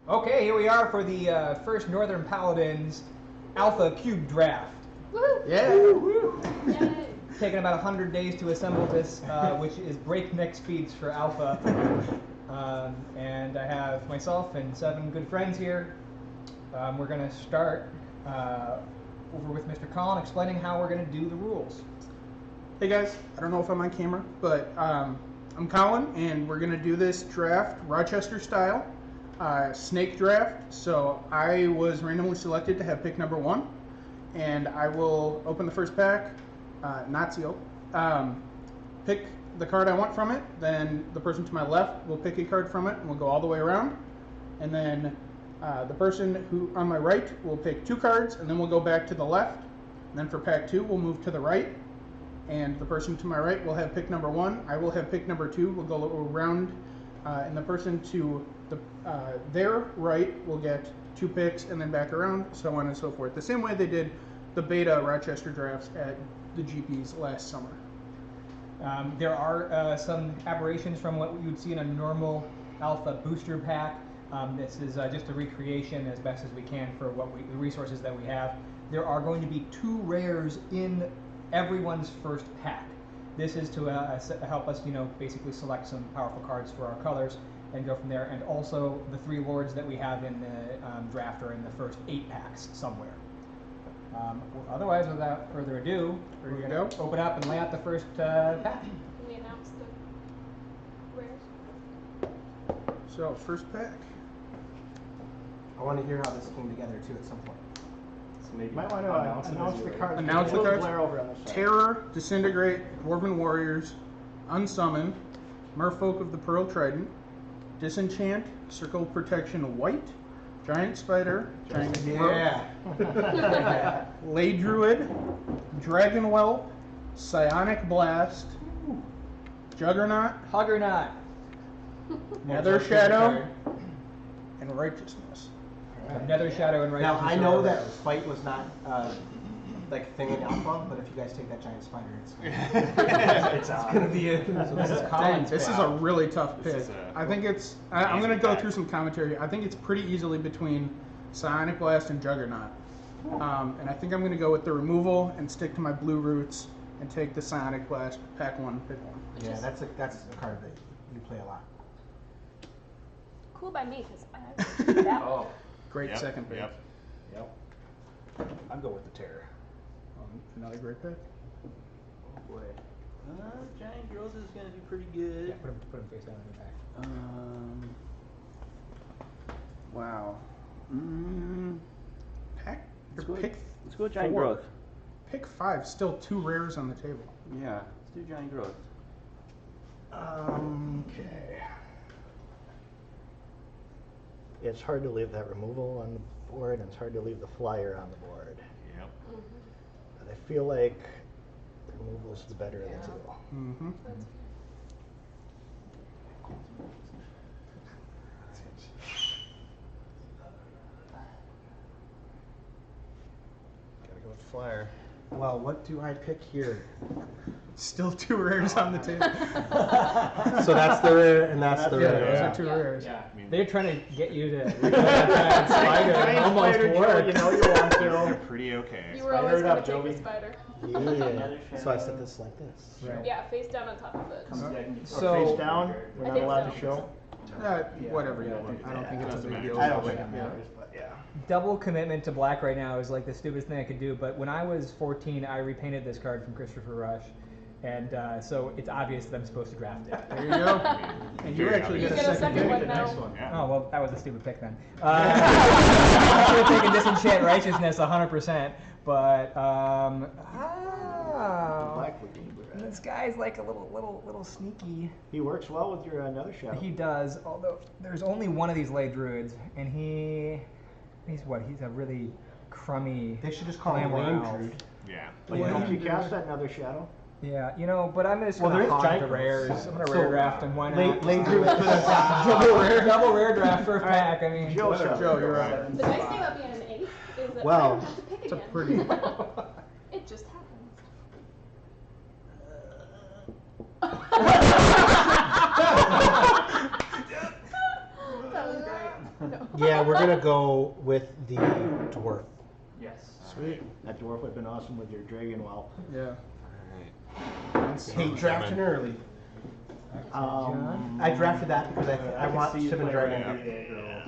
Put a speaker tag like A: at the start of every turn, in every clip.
A: Okay, here we are for the first Northern Paladins Alpha Cube Draft.
B: Woo!
C: Yeah.
B: Woo! Yay!
A: Taken about 100 days to assemble this, which is breakneck speeds for Alpha. And I have myself and 7 good friends here. We're going to start over with Mr. Colin explaining how we're going to do the rules.
C: Hey guys, I don't know if I'm on camera, but I'm Colin, and we're going to do this draft Rochester style, snake draft. So I was randomly selected to have pick number 1, and I will open the first pack, not sealed, pick the card I want from it, then the person to my left will pick a card from it, and we'll go all the way around, and then the person who on my right will pick 2 cards, and then we'll go back to the left, and then for pack 2 we'll move to the right, and the person to my right will have pick number 1, I will have pick number 2, we'll go around, and the person to their right will get 2 picks, and then back around, so on and so forth. The same way they did the beta Rochester drafts at the GPs last summer.
A: There are some aberrations from what you'd see in a normal Alpha booster pack. This is just a recreation as best as we can for the resources that we have. There are going to be 2 rares in everyone's first pack. This is to help us, basically select some powerful cards for our colors and go from there. And also the 3 lords that we have in the draft are in the first 8 packs somewhere. Otherwise, without further ado, we're going to open up and lay out the first pack.
B: Can we announce the rares?
C: So, first pack.
D: I want to hear how this came together too at some point.
E: So maybe
D: Might want to announce the cards.
C: Announce the cards.
D: Over on the side.
C: Terror, Disintegrate, Dwarven Warriors, Unsummon, Merfolk of the Pearl Trident, Disenchant, Circle of Protection White, Giant Spider, Giant Lay Druid, Dragon Whelp, Psionic Blast, Juggernaut,
A: Huggernaut.
C: Nether Shadow, and Righteousness.
A: Nether Shadow and
D: Now
A: Righteousness.
D: I know that fight was not like a thing in Alpha, but if you guys take that giant spider, it's gonna be a.
A: So this is Colin's
C: This
A: pick.
C: is a really tough pick.
E: is a
C: I think it's. I'm going to go through some commentary. I think it's pretty easily between Psionic Blast and Juggernaut. And I think I'm going to go with the removal and stick to my blue roots and take the Psionic Blast, pack 1, pick 1.
D: Yeah, that's a card that you play a lot.
B: Cool by me, because I would do that.
E: Oh,
C: Great second pick.
E: Yep.
F: I'm going with the Terror.
C: Another great pick.
F: Oh boy. Giant Growth is going to be pretty good.
A: Yeah, put him face down in the back.
C: Wow. Pack. Pick.
F: Let's go Giant
C: 4.
F: Growth.
C: Pick 5. Still 2 rares on the table.
F: Yeah. Let's do Giant Growth.
G: Okay. It's hard to leave that removal on the board, and it's hard to leave the flyer on the board.
E: Yep.
G: But I feel like the removal's the better of the two.
C: Mm-hmm.
G: Gotta go with flyer.
D: Well, what do I pick here?
C: Still 2 rares on the table.
D: So that's the rare, and that's the
C: Yeah,
D: rare.
C: those
E: Yeah.
C: are 2
B: Yeah.
C: rares.
E: I mean,
A: They're trying to get you to giant spider. It almost worked.
G: You know you want
E: they're
G: to.
E: pretty okay.
B: You were always
G: it
B: going
G: up,
B: to take
G: Jovi.
B: the spider.
G: Yeah. So I set this like this.
A: Right.
B: Yeah, face down on top of it.
A: So-
G: Face down. We're
B: I
G: not
B: think
G: allowed
B: so.
G: to show.
C: Whatever you want. I don't think it's a
E: Doesn't
C: big
E: matter.
C: deal.
G: I don't think it
C: Yeah.
G: matters, but yeah.
A: Double commitment to black right now is like the stupidest thing I could do, but when I was 14, I repainted this card from Christopher Rush, and so it's obvious that I'm supposed to draft it.
C: There you go. And you actually
B: You
C: get a
B: get a
C: second
B: second
C: pick.
B: one now.
E: Yeah.
A: Oh, well, that was a stupid pick then. I should have taken Disenchant Righteousness 100%, but,
G: Black would be red.
A: this guy's like a little sneaky.
G: He works well with your Nether Shadow.
A: He does, although there's only one of these Lay Druids, and he's a really crummy
D: They should just call him
A: glamour
D: Lame
A: elf.
D: Druid.
E: Yeah.
G: But you know, if you cast that Nether Shadow,
A: Yeah, but I'm just
D: Well,
A: gonna
D: there is
A: hog
D: giant
A: the rares. I'm gonna
D: So,
A: rare draft him. Why not?
D: Lame Druid.
A: Double rare draft first pack. I mean,
G: Joe Shadow.
C: Joe, you're right.
B: The nice thing about being an 8 is that
D: Well,
B: I don't have to pick
C: It's a
B: again.
C: pretty.
B: It just happens. That was great. No.
G: Yeah, we're gonna go with the dwarf.
D: Yes.
C: Sweet.
G: That dwarf would have been awesome with your dragon well.
C: Yeah.
D: Hey, drafting early. I drafted that because I want Sim and Dragon.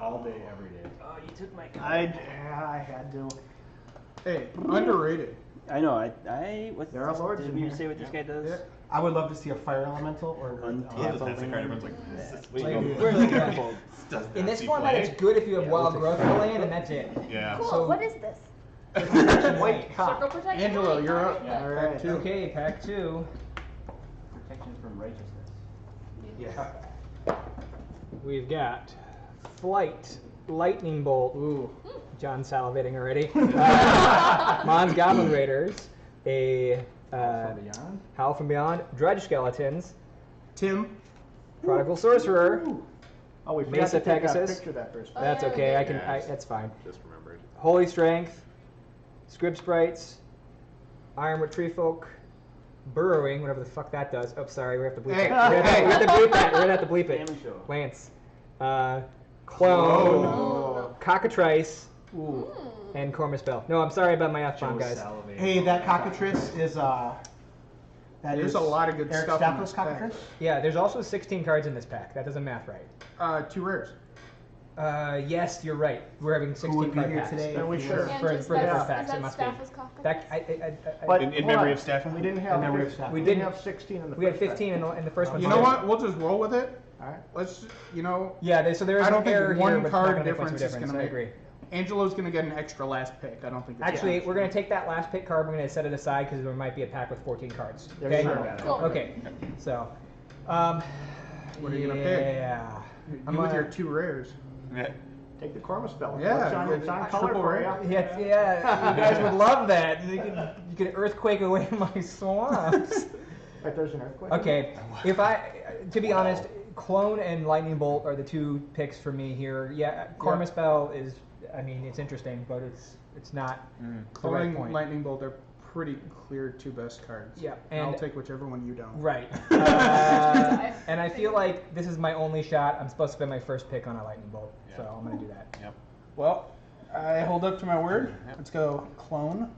F: All day, every day.
D: Oh, you took my card.
G: I had to.
C: Hey, underrated.
F: I know. What's
G: There are lords
F: did
G: in
F: we
G: here.
F: say what this guy does?
C: Yeah.
D: I would love to see a fire elemental or an earth
F: Yeah,
D: elemental.
F: that's the card. Everyone's like,
A: Wait,
F: where's the
A: yeah.
F: careful?
A: In this format, it's good if you have wild growth in the land, and that's it.
E: Yeah.
B: Cool.
A: So-
B: what is this?
A: White
B: Circle protection.
C: Angelo,
B: White,
C: you're
B: all
C: up.
B: right.
G: All right.
C: Pack 2.
A: Okay, pack 2.
F: Protection from righteousness.
G: Yeah.
A: We've got Flight, Lightning Bolt. Ooh, John salivating already. Mon's Goblin Raiders, a
F: Beyond?
A: Howl from Beyond, Dredge Skeletons,
C: Tim.
A: Prodigal Sorcerer.
G: Oh, we forgot
A: Mesa
G: to take
A: Pegasus.
G: a picture of that first.
B: Oh,
A: That's
B: yeah, we
A: okay.
B: did.
A: That's fine.
E: Just remembered.
A: Holy Strength, Scrib Sprites, Ironwood Tree Folk, Burrowing, whatever the fuck that does. Oh, sorry, we have to bleep
C: Hey,
A: that. We have to bleep that. We're gonna have to bleep it.
F: Family show.
A: Lance, Clone,
B: Oh.
A: Cockatrice,
B: Mm.
A: and Cormispell. No, I'm sorry about my F-bomb, guys.
D: Hey, that cockatrice is
C: There's a lot of good
D: Eric
C: stuff in
D: Stavros
C: this pack.
D: cockatrice.
A: Yeah, there's also 16 cards in this pack. That doesn't math right.
C: 2 rares.
A: Yes, you're right. We're having 16
D: would be
A: card
D: here
A: packs.
D: today?
G: And we
D: if you
G: should.
D: were-
B: And
A: For
B: just
A: different
B: that's-
A: packs,
B: is
A: it
B: that
A: must be.
B: staff as cockroach?
A: That,
G: But
E: In
G: hold
E: memory
G: on.
E: of Stefan?
G: We didn't have.
D: In memory of Stefan.
A: We
G: We
A: didn't
G: didn't have 16 in the
A: We had
G: first pack.
A: 15 in the first one.
C: You know what? We'll just roll with it.
G: All right.
C: Let's,
A: Yeah, so there is
C: I don't
A: an
C: think
A: error
C: one
A: here, but it's not
C: card
A: gonna make much of a
C: difference is
A: difference.
C: gonna
A: I
C: make-
A: agree.
C: Angelo's going to get an extra last pick. I don't think that's
A: Actually, we're going to take that last pick card. We're going to set it aside because there might be a pack with 14 cards.
G: There
A: Okay.
G: you go.
B: Cool.
A: Okay. So,
C: What are you gonna pick?
A: Yeah.
C: You with your 2 rares.
E: Yeah.
G: Take the Corma spell.
C: Yeah,
G: It's on,
C: you
G: it's on
C: get
G: color
C: triple
G: for
C: rare.
G: you.
A: Yeah, you guys would love that. You could earthquake away my swamps.
G: Like there's an earthquake.
A: Okay, to be honest, Clone and Lightning Bolt are the 2 picks for me here. Yeah, Karma Spell is, I mean, it's interesting, but it's not the right
C: Cloning
A: point.
C: Lightning Bolt are pretty clear 2 best cards.
A: Yeah,
C: I'll
A: and
C: take whichever one you don't.
A: right. And I feel like this is my only shot. I'm supposed to spend my first pick on a Lightning Bolt, so I'm gonna do that.
E: Yep.
C: Well, I hold up to my word. Let's go Clone.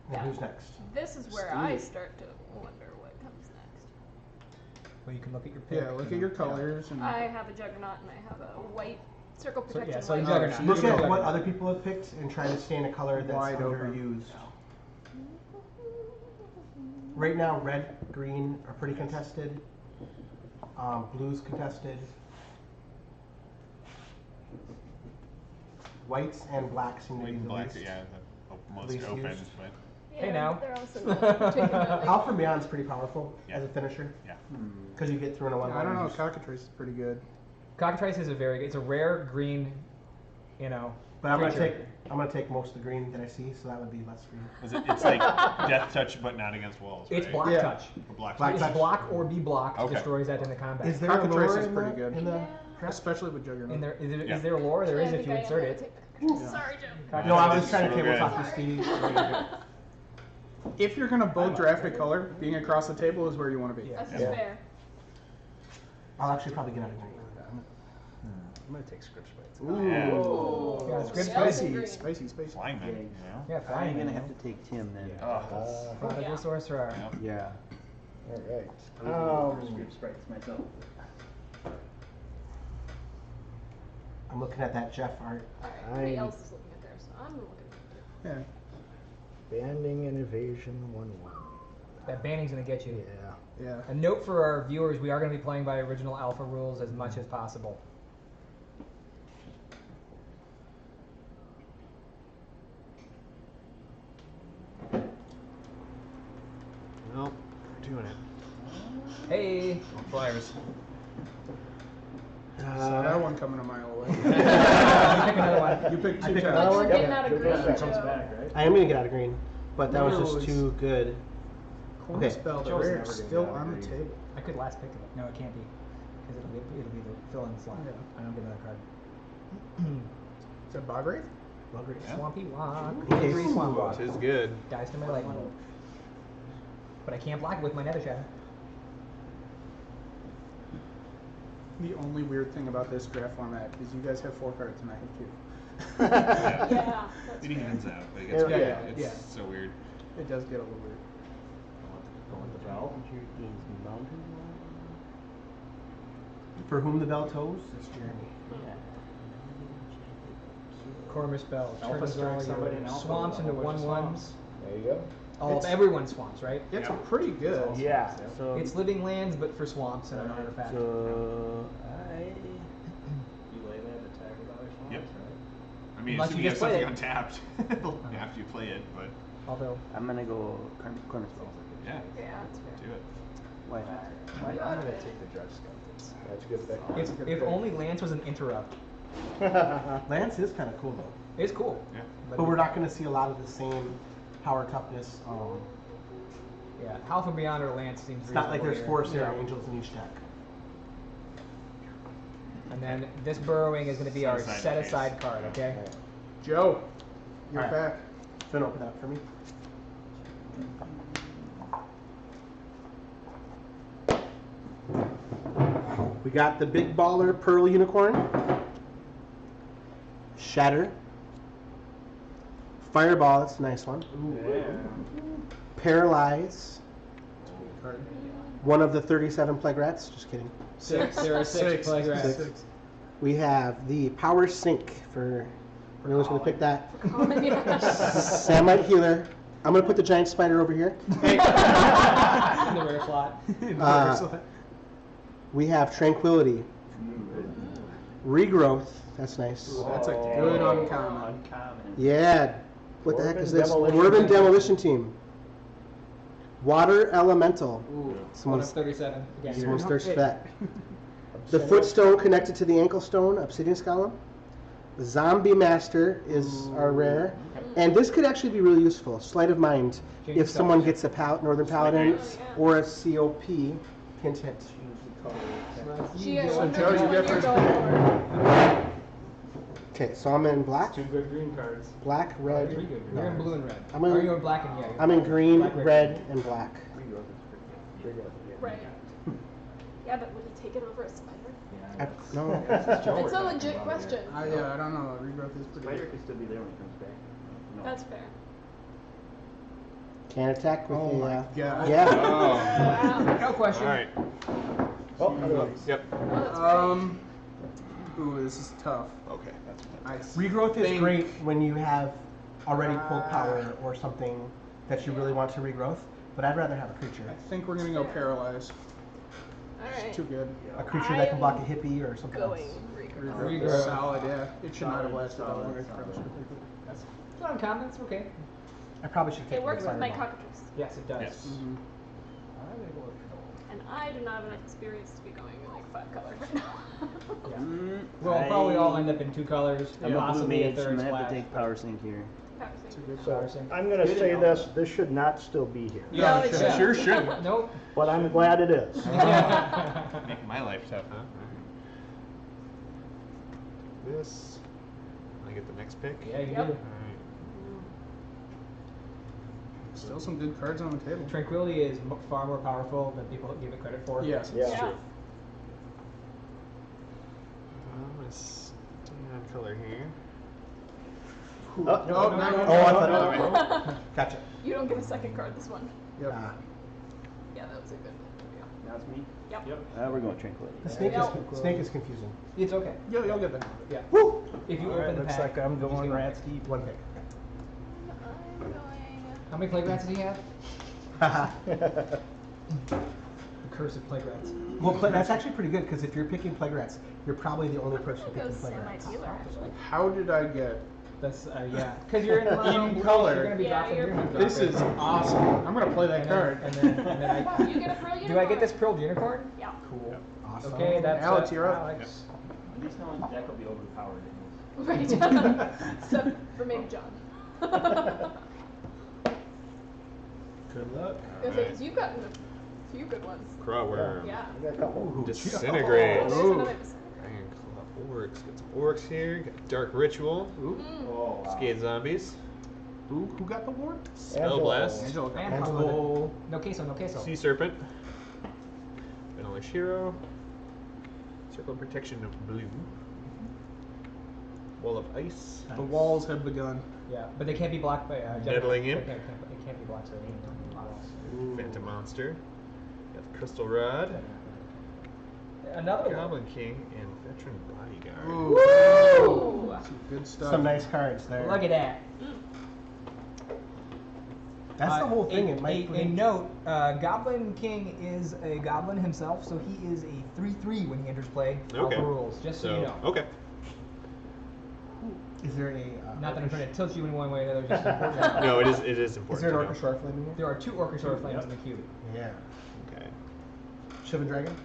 D: Well, who's next?
B: This is where I start to wonder what comes next.
A: Well, you can look at your pick.
C: Yeah, look at your colors. And
B: I have a Juggernaut and I have a white circle protection.
A: so
B: white.
A: Juggernaut.
C: so
D: Look
C: You're
D: at
C: gonna-
D: what other people have picked and try to stay in a color that's
C: Wide open.
D: underused. Right now, red, green are pretty contested. Blue's contested. Whites and blacks seem to
E: White
D: be
E: and
D: the
E: black,
D: least.
E: yeah, the most
D: least
E: open,
D: used.
E: but
A: Hey,
B: Yeah,
A: now.
B: They're also not particularly.
D: Howl from Beyond's pretty powerful
E: Yeah.
D: as a finisher
E: yeah.
D: because you get through in a one.
C: I don't know. Cockatrice is pretty good.
A: Cockatrice is it's a rare green,
D: But I'm
A: creature.
D: gonna take most of the green that I see, so that would be less for you.
E: It's like death touch, but not against walls.
A: It's
E: right?
A: block
C: Yeah.
A: touch.
E: Or black
D: Black
E: touch.
A: It's
D: touch.
A: block or be blocked.
E: Okay.
A: Destroys that in the combat.
D: Is there a
C: Cockatrice
D: lure
C: is
D: in
C: pretty
D: the,
C: good.
D: in the
B: Yeah.
D: draft?
C: Especially with Juggernaut.
E: Yeah.
A: Is there a lore? There is
B: I
A: if
B: think
A: you
B: I am
A: insert
B: gonna
A: it.
B: take- Sorry, Joe.
D: No, I was
E: It's
D: trying to
E: so
D: tabletop
E: good.
D: to see.
C: If you're going to both draft a color, being across the table is where you want to be.
A: Yeah.
B: That's
A: Yeah.
B: fair.
D: I'll actually probably get out of green.
G: I'm gonna take script sprites.
E: Yeah.
B: Ooh.
A: Yeah, script
B: Yellow and
C: Spicy,
B: green.
C: spicy, spicy.
E: Flying man, you know?
A: Yeah,
F: I'm
A: fine.
F: gonna have to take Tim then.
E: Oh,
A: Prodigal
B: Yeah.
A: Sorcerer.
E: Yep.
F: Yeah.
G: All right.
F: Script sprites myself.
D: I'm looking at that Jeff art.
B: Alright, everybody
G: I-
B: else is looking at theirs, so I'm looking at it.
C: Yeah.
G: Banding and evasion 1/1.
A: That banning's gonna get you.
G: Yeah.
C: Yeah.
A: A note for our viewers: we are going to be playing by original alpha rules as much as possible.
G: Nope. We're doing it.
A: Hey.
E: Flyers.
C: Saw that one coming a mile away.
A: You pick another one.
C: You picked 2
D: I picked
C: times.
D: another
B: But
D: one?
B: you're getting out of
G: Good
B: green,
G: luck. That comes
B: Joe.
G: back, right?
D: I am gonna get out of green, but that was
C: No,
D: just too good.
C: Corn
D: Okay.
C: spell, the
F: Joe's
C: rare
F: never
C: is
F: gonna
C: still
F: get out of
C: on the
F: green.
C: table.
A: I could last pick it. No, it can't be, because it'll be the fill-in slot.
C: Yeah.
A: I don't get another card.
C: Is that Bog Wraith?
A: Swampy Walk.
D: Okay.
A: 3 Swamp Walk.
E: Tis good.
A: Dies to my lightning bolt. But I can't block it with my Nether Shadow.
C: The only weird thing about this draft format is you guys have 4 cards and I have 2.
B: Yeah, that's
E: It
B: fair.
E: evens out, but it gets
G: Yeah,
E: weird.
C: yeah.
E: It's so weird.
C: It does get a little weird.
F: Go with the bell.
D: For whom the bell tolls, it's Jeremy.
F: Yeah.
A: Cormus Bell
F: Alpha
A: turns
F: strike
A: all
F: somebody
A: your
F: in Alpha
A: swamps
F: with a
A: into
F: whole bunch of
A: 1/1s.
G: There you go.
A: All of
C: It's-
A: everyone's swamps, right?
C: It's
E: Yep.
C: pretty good.
F: Yeah. So
A: It's living lands, but for swamps and an artifact.
F: So you lay that attack with other swamps,
E: Yep.
F: right?
E: I mean,
A: Unless
E: assuming
A: you
E: you have
A: just play
E: something
A: it.
E: untapped after you play it, but
A: Although,
F: I'm gonna go Corner's Bell.
E: yeah,
B: Yeah, that's fair.
E: do it.
F: Why not?
B: I'm gonna
F: take the Dredge Skeletons.
G: That's a good pick.
A: if only Lance was an interrupt.
D: Lance is kind of cool though.
A: It's cool.
E: Yeah.
D: But we're not going to see a lot of the same power toughness.
A: Yeah, Half and Beyond or Lance seems
D: It's not like there's
A: reasonable
D: 4
A: here.
D: Sarah Angels in each deck.
A: And then this burrowing is going to be our
E: Set aside
A: set
E: phase.
A: aside card, okay?
C: Joe, you're
D: Alright.
C: back.
D: Finn, open that for me. We got the Big Baller Pearl Unicorn, Shatter, Fireball, that's a nice one, Paralyze, one of the 37 Plague Rats, just kidding.
A: There are six plague rats.
D: We have the Power Sink for everyone's going to pick that. Samite Healer. I'm going to put the Giant Spider over here.
A: In the rare slot.
D: We have Tranquility. Regrowth. That's nice.
C: That's a good uncommon.
F: Uncommon.
D: Yeah. What the heck is this?
G: Demolition
D: Dwarven
G: Team.
D: Demolition Team. Water Elemental.
A: Ooh, one of
D: Someone's,
A: 37. Again,
D: someone's thirsty for that. The Footstone connected to the Ankle Stone, Obsidian Golem. Zombie Master is our rare. And this could actually be really useful. Sleight of Mind.
A: Change
D: If someone
A: colors.
D: gets a Northern Paladin
B: Oh, yeah.
D: or a COP, hint hint.
B: Gia,
C: So
B: wonder
C: Joe,
B: which
C: you
B: one
C: get
B: you're
C: first
B: going for.
D: Okay, so I'm in black,
F: 2 good green cards.
D: black,
A: Pretty
D: red.
A: good. You're in blue and red.
D: I'm
A: Or
D: in-
A: are you in black and yellow?
D: I'm in green,
A: Black,
D: red, and black.
F: Regrowth is pretty good.
B: Right. Yeah, but would he take it over a spider?
D: I, no.
B: It's a legit question.
C: I don't know. Regrowth is pretty
F: Spider
C: good.
F: could still be there when he comes back. No.
B: That's fair.
D: Can't attack with
C: Oh
D: the.
C: my god.
D: Yeah.
E: Oh.
B: Wow.
A: No question.
E: All right.
G: Oh, other one.
E: Yep.
B: Oh, that's right.
C: Ooh, this is tough.
E: Okay, that's what
C: I
D: Regrowth is
C: think-
D: great when you have already pulled power or something that you really want to regrowth, but I'd rather have a creature.
C: I think we're gonna go Paralyze.
B: Alright.
C: It's too good.
D: A creature that can block a hippie or something
B: Going
D: else.
B: regrowth.
C: Regrowth is solid, yeah. It should not have lasted that long. It probably should have picked it.
A: It's not uncommon. It's okay.
D: I probably should take
B: It works with my
D: Fireball.
B: cockatrice.
A: Yes, it does.
E: Yes.
C: Mhm.
B: And I do not have enough experience to be going in like 5 colors right now.
A: Yeah. We'll probably all end up in 2 colors,
F: I'm
A: and
F: a blue
A: possibly a
F: mage, I'm
A: third
F: gonna have
A: splash.
F: to take Power Sink here.
B: Power
C: It's a
B: Sink.
C: good
A: Power
C: card.
A: Sink.
G: I'm gonna say this, this should not still be here,
A: Yeah,
B: No,
A: it
B: it
A: should.
E: Sure shouldn't.
A: Nope.
G: but I'm glad it is.
E: Making my life tough, huh? This. I get the next pick.
A: Yeah, you
B: Yep.
A: do.
E: All right.
C: Still some good cards on the table.
A: Tranquility is far more powerful than people give it credit for.
C: Yes.
G: Yeah.
B: Yeah.
E: I'm gonna stay on color here.
G: Oh,
C: Oh, no, no, no,
D: Oh, I
C: no,
D: thought.
C: no.
D: Gotcha.
B: You don't get a second card this one.
C: Yep.
B: Yeah, that was a good one.
F: Now it's me?
B: Yep.
F: We're going Tranquility.
D: The snake
B: Yep.
D: is snake is confusing.
A: It's okay.
C: You'll get that.
A: Yeah.
D: Woo!
A: If you
F: Alright,
A: open the
F: looks
A: pack,
F: like I'm
A: you just
F: going
A: get
F: Rats
A: one.
F: Deep.
D: One pick.
B: I'm going.
A: How many plague rats does he have?
D: Haha.
A: The curse of plague rats.
D: Well, that's actually pretty good because if you're picking plague rats, you're probably the only person
B: I'm gonna
D: picking
B: go
D: plague rats.
B: semi-healer actually.
C: How did I get?
A: That's yeah. Because you're in mono
C: In
A: blue,
C: color.
A: You're gonna be
B: Yeah,
A: dropping.
B: you're-
A: You're gonna be
C: This
A: dropping.
C: is awesome. I'm gonna play that
A: And
C: card.
A: then I.
B: You get a pearl unicorn.
A: Do I get this pearl unicorn?
B: Yeah.
A: Cool.
D: Awesome.
A: Okay, that's
C: Alex, you're up.
A: Alex.
F: At least no one's deck will be overpowered in this.
B: Right. Except for maybe John.
D: Good luck.
B: Because you've gotten a few good ones.
E: Crowworm.
B: Yeah.
G: I got a couple.
E: Disintegrate.
B: Oh, there's
C: Ooh.
B: another disintegrate.
E: Iron Claw Orcs. Got some Orcs here. Got Dark Ritual.
F: Oh, wow.
E: Scathe Zombies.
C: Who got the ward?
E: Spell Blast.
C: Angel got
A: And
C: it.
D: Angelo.
A: No queso, no queso.
E: Sea Serpent. Vanilla Shiro. Circle of protection of blue. Wall of ice.
C: The walls have begun.
A: Yeah, but they can't be blocked by
E: Meddling Imp.
A: They can't be blocked by any walls.
E: Phantom Monster. Got the Crystal Rod.
A: Another one.
E: Goblin King and Veteran Bodyguard.
C: Ooh. Some good stuff.
D: Some nice cards there.
A: Look at that.
D: That's the whole thing.
A: A,
D: It might
A: a note: Goblin King is a goblin himself, so he is a 3/3 when he enters play.
E: Okay.
A: Alpha rules, just so you know.
E: Okay.
D: Is there a
A: Not that I'm trying to tilt you in one way or another. Just important.
E: No, it is
D: Is
E: important.
D: there an
E: to
D: Orca
E: know.
D: Short Flame in
A: There are 2 Orchestra Flames in the cube.
D: there? Yeah.
E: Okay.
D: Shivan Dragon?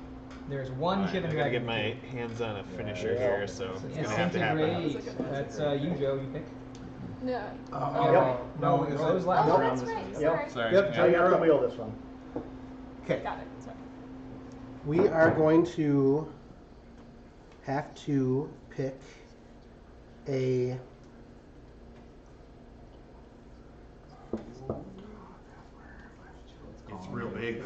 A: There's one
E: Alright,
A: Shivan
E: I gotta
A: Dragon.
E: get
A: in
E: my
A: the cube.
E: hands on a finisher here, so it's gonna have to
A: Disintegrate.
E: happen.
A: That's you, Joe. You pick.
B: No.
A: No,
C: No,
A: it
C: is
A: was
C: it?
A: last
B: Oh,
A: round.
B: that's right.
G: Yep.
B: Sorry.
E: Sorry.
C: Yep,
E: yeah.
G: I got the wheel this one.
C: Okay.
B: Got it. Sorry.
D: We are going to have to pick a.
E: It's real big.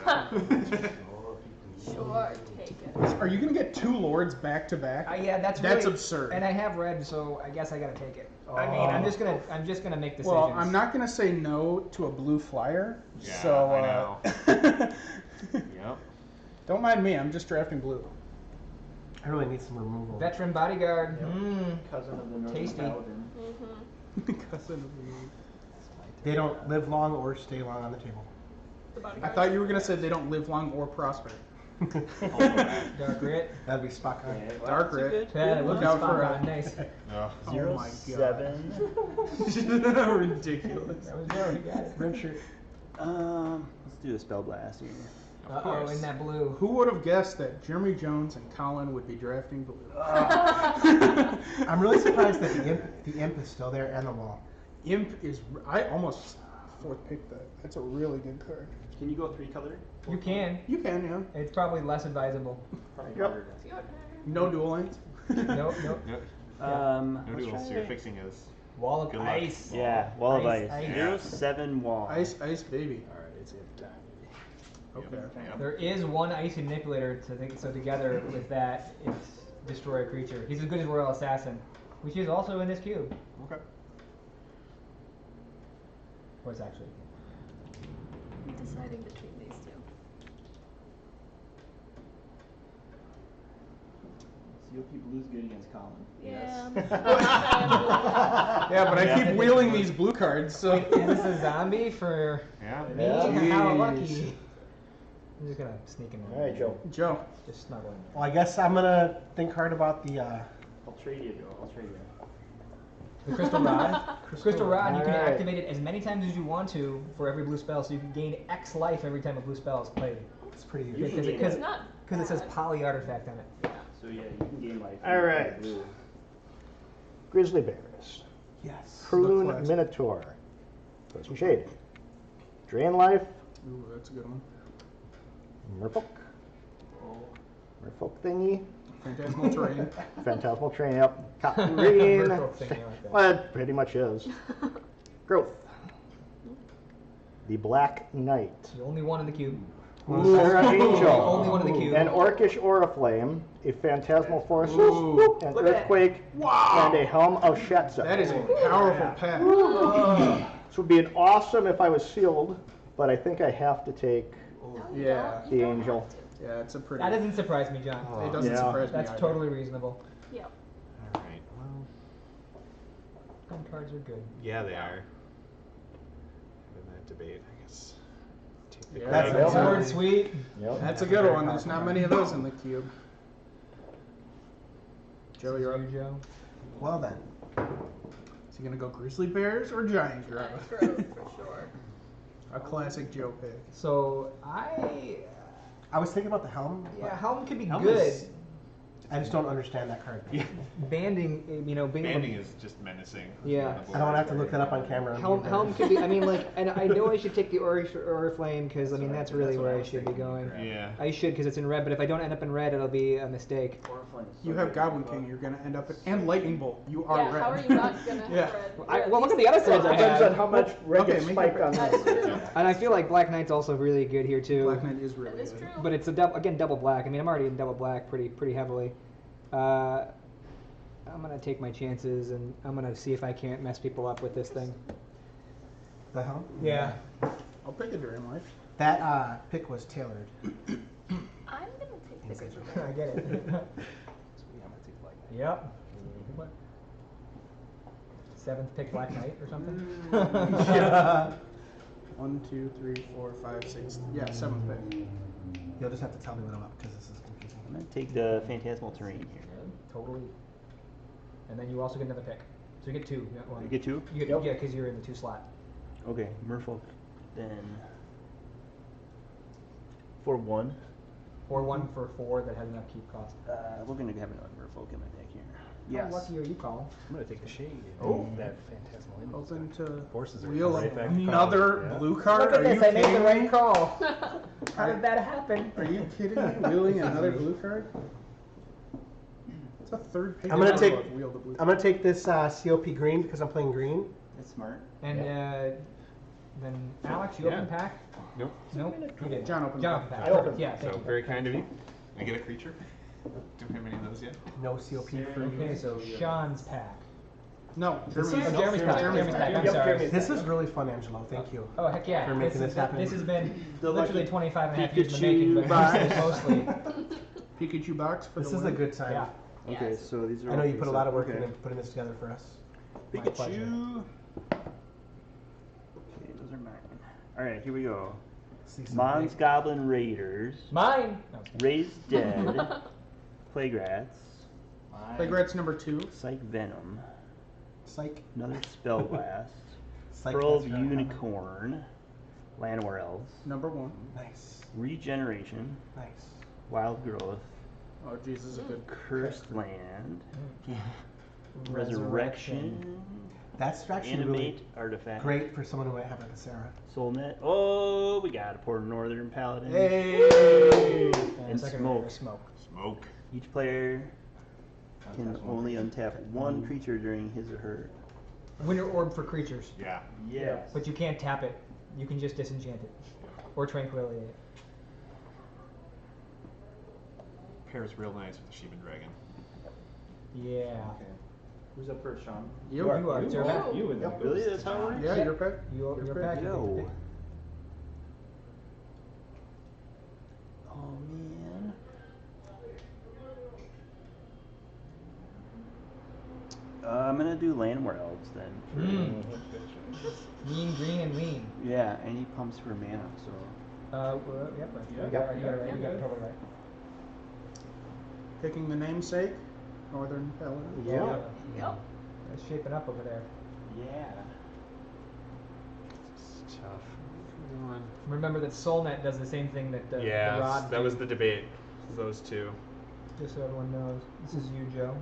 B: Sure, take it.
C: Are you gonna get 2 lords back to back?
A: Yeah, that's
C: That's
A: really,
C: absurd.
A: And I have red, so I guess I gotta take it. I mean, I'm just gonna make decisions.
C: Well, I'm not gonna say no to a blue flyer.
E: Yeah,
C: so
E: I Yep.
C: don't mind me. I'm just drafting blue.
D: I really need some removal.
A: Veteran bodyguard.
G: Yep.
A: Mmm.
G: Cousin of the Northern
A: Tasty.
G: Paladin.
C: Cousin of the blue.
D: They don't live long or stay long on the table.
B: The
C: I
B: bodyguard.
C: thought you were gonna say they don't live long or prosper.
A: Dark grit.
D: That'd be Spock.
G: Yeah, well,
C: Dark
G: that's a
C: red.
G: good-
A: Yeah,
G: good
A: look
G: one.
C: out
A: out
C: for
A: for
C: a-
A: nice.
E: Oh.
C: Oh my god.
G: 07.
C: Ridiculous.
A: That was Joe. He got it.
D: Red shirt.
F: Let's do a spell blast here.
A: Uh-oh, in that blue.
C: Who would have guessed that Jeremy Jones and Colin would be drafting blue?
D: I'm really surprised that the imp is still there and the wall.
C: Imp is. I almost 4th picked that. That's a really good card.
F: Can you go 3 color?
A: You can.
C: You can, yeah.
A: It's probably less advisable.
F: Probably
D: Yep.
F: harder.
B: It's your turn.
C: No dual lanes.
A: Nope, nope.
E: Yep.
F: No
E: No duels, so you're fixing his.
A: Wall of
E: Good luck.
A: ice.
F: Yeah, wall of
A: Ice,
F: ice.
A: ice.
F: 07 wall.
C: Ice, ice, baby.
F: Alright, it's imp time.
C: Okay.
E: Yep.
A: There is one icy manipulator to think, so together with that, it's destroy a creature. He's as good as Royal Assassin, which is also in this cube.
E: Okay.
A: Or it's actually.
B: Deciding between these two.
F: So you'll keep blues good against Colin.
B: Yeah.
C: Yeah, but I
E: Yeah.
C: keep wheeling these blue cards, so.
A: Wait, is this a zombie for
E: Yeah.
A: me?
D: Yeah.
A: How
C: Jeez.
A: lucky. I'm just gonna sneak in.
G: All right, Joe.
C: Joe.
A: Just snuggle in.
D: Well, I guess I'm gonna think hard about the.
F: I'll trade you, Joe. I'll trade you.
A: The Crystal Rod. Crystal Rod, you can
G: Alright.
A: activate it as many times as you want to for every blue spell, so you can gain X life every time a blue spell is played.
D: It's pretty.
F: You can
A: Because
F: gain
A: it,
B: It's
F: life.
B: not
A: because it says
B: bad.
A: poly artifact on it.
F: So yeah, you can gain life.
G: All right.
F: Blue.
G: Grizzly Bears.
C: Yes.
G: Prune
C: Look classy.
G: Minotaur. Poison Shade. Drain Life.
C: Ooh, that's a good one.
G: Merfolk. Merfolk thingy.
C: Phantasmal terrain.
G: Phantasmal Train. Yep. Cotton Green.
A: Merfolk thing, I like that.
G: Well, it pretty much is. Growth. The Black Knight.
A: The only one in the cube.
G: Sarah Angel.
A: Only one in the cube.
G: An Orcish Oriflame. A Phantasmal Forces.
C: Ooh.
G: An
A: Look at that.
G: Earthquake.
C: Wow.
G: And a Helm of Shetza.
C: That is a powerful pack.
G: This would be an awesome if I was sealed, but I think I have to take.
B: No, you
C: Yeah.
B: don't.
G: The
B: You don't
G: angel.
B: have to.
C: Yeah, it's a pretty.
A: That doesn't surprise me, John.
C: It doesn't
G: Yeah.
C: surprise me.
A: That's
C: either.
A: totally reasonable.
B: Yep.
E: All right. Well,
A: Some cards are good.
E: yeah, they are. In that debate, I guess. Take the
C: Yeah,
D: That's
E: green.
D: it.
A: Sword sweet.
G: Yep.
C: That's a good one. There's not many of those in the cube. Joe, you're up.
A: You, Joe.
D: Well then.
C: Is he gonna go grizzly bears or giant growth?
B: Growth for sure.
C: A classic Joe pick.
A: So I,
D: I was thinking about the helm. but
A: yeah, Helm could be
E: Helm
A: good.
E: is-
D: I just don't understand that card.
E: Yeah.
A: Banding, being
E: Banding is just menacing.
A: Yeah.
D: I don't want to have to look that up on camera.
A: Helm could be. I mean, like, and I know I should take the Oriflame because I mean that's really where I should be going.
E: Yeah.
A: I should because it's in red, but if I don't end up in red, it'll be a mistake.
C: You have Goblin King. You're gonna end up at, and Lightning Bolt. You are
B: Yeah,
C: red.
B: how are you not gonna
C: Yeah.
B: have red?
A: Well, look at the other cards I
G: Depends on
A: have,
G: how much red
C: Okay,
G: gets
C: make
G: spiked
C: it-
G: on
B: That's
G: this.
B: true.
A: and I feel like Black Knight's also really good here too.
C: Black Knight is really
B: That is
C: good.
B: true.
A: But it's a again double black. I mean, I'm already in double black pretty heavily. I'm gonna take my chances and I'm gonna see if I can't mess people up with this thing.
D: The hell?
A: Yeah.
C: I'll pick a Drain Life.
D: That pick was tailored.
B: I'm gonna take this.
A: I get it.
F: So yeah, I'm gonna take Black Knight.
A: Yep. What? 7th pick Black Knight or something?
C: 1, 2, 3, 4, 5, 6. Yeah, 7th pick.
D: You'll just have to tell me what I'm up because this is confusing.
F: I'm gonna take the Phantasmal Terrain here.
A: Totally. And then you also get another pick. So you get 2. Not 1.
F: You get 2?
A: You get, yeah, because you're in the 2 slot.
F: Okay, Merfolk. Then for 1.
A: Or 1 for 4 that has an upkeep cost.
F: We're gonna have another Merfolk in my deck here.
A: How lucky are you, Colin?
G: I'm gonna take the shade.
C: Oh.
G: That Phantasmal Image.
C: Hoping to
G: Forces are
C: wheel
G: right back to
C: another
G: college, yeah.
C: blue card.
A: Look at
C: Are
A: this,
C: you
A: I made the
C: kidding
A: right
C: me?
A: call. How did that happen?
C: Are you kidding me? Wheeling another blue card? It's a 3rd pick.
D: I'm gonna take-
C: Wheel the blue
D: I'm gonna take this COP green because I'm playing green.
E: That's smart.
A: And then Alex, you open the pack?
H: Nope.
A: Nope. You did.
C: John opened
A: John
C: the
A: opened the
C: pack.
A: pack.
G: I opened.
A: Yeah, thank
H: So
A: you.
H: very kind of you. I get a creature. Don't have any of those yet.
D: No COP for
A: Okay,
D: you.
A: so Sean's pack.
C: No, Jeremy's.
A: Oh, Jeremy's pack. Jeremy's pack. I'm sorry.
D: This is really fun, Angelo. Thank you.
A: Oh, heck yeah.
D: For making
A: this
D: this happen.
A: This has been
F: The
A: literally
F: lucky
A: 25 and a half years in the making, but
C: Pikachu
A: mostly.
C: Pikachu box for
D: This
C: the
D: is a
C: win.
D: good time.
A: Yeah.
F: Okay,
B: Yes.
F: so these are.
D: I know
F: all
D: you put a lot of work
F: okay.
D: into putting this together for us.
A: My pleasure.
F: Pikachu. Okay, those are mine. All right, here we go.
D: See some
F: Mons
D: big-
F: Goblin Raiders,
A: Mine. No,
F: Raised Dead, Plague Rats,
C: Plague number 2.
F: Psych Venom,
D: Psych.
F: another Spell Blast,
D: Psych.
F: Pearled
D: that's right.
F: Unicorn, Llanowar Elves,
C: Number 1.
D: Nice.
F: Regeneration,
D: Nice.
F: Wild Growth,
C: Oh, Jesus is a good.
F: Cursed Land,
A: Mm.
F: Resurrection,
D: That's actually
F: Animate
D: really
F: Artifact,
D: great for someone who might have like a Sarah.
F: Soulnet. Oh, we got a Port Northern Paladin.
C: Hey!
F: And
A: second
F: smoke.
A: Smoke.
H: Smoke.
F: Each player can only untap one creature during his or her.
A: Winter Orb for creatures.
H: Yeah.
F: Yes.
A: But you can't tap it. You can just disenchant it. Or tranquility it.
H: Pairs real nice with the Sheep and Dragon.
A: Yeah.
F: Who's up first, Sean?
C: You
A: You are. It's your pack.
F: You and them. Really? That's how it works?
C: Yeah, your pick.
A: Your
C: Your
A: pack.
C: pick.
A: you
F: Yo.
A: pick.
F: Oh man. I'm gonna do Llanowar Elves then.
A: Mm. Mean, green, and lean.
F: Yeah, and he pumps for mana, so.
A: Well, yep, you got it right. You got it totally right.
C: Picking the namesake, Northern Paladin.
D: Yeah.
B: Yep.
A: It's shaping up over there.
F: Yeah.
H: It's tough.
A: Remember that Soulnet does the same thing that the
H: Yeah,
A: Rod
H: that
A: do,
H: was the debate. Those two.
A: just so everyone knows. This is you, Joe.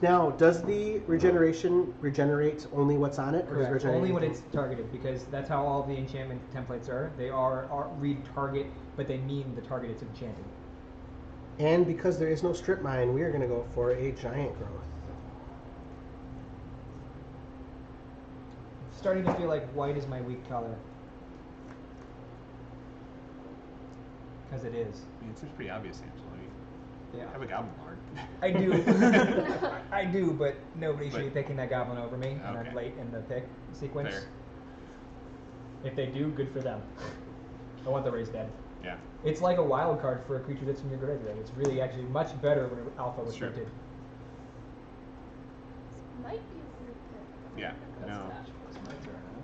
D: Now, does the regeneration regenerate only what's on it, or does it
A: Correct.
D: regenerate
A: Only when
D: anything?
A: it's targeted, because that's how all the enchantment templates are. They are read target, but they mean the target it's enchanting.
D: And because there is no strip mine, we are going to go for a giant growth.
A: Starting to feel like white is my weak color. Because it is.
H: I mean, it seems pretty obvious, Angela.
A: Yeah.
H: I have a Goblin Lord.
A: I do. I do, but nobody should be
H: But-
A: picking that goblin over me, and
H: Okay.
A: I'm late in the pick sequence.
H: Fair.
A: If they do, good for them. I want the raised dead.
H: Yeah.
A: It's like a wild card for a creature that's in your graveyard. It's really actually much better when Alpha was
H: Sure.
A: printed.
B: Might be a weird pick.
H: Yeah,
B: That's
H: no.
B: that.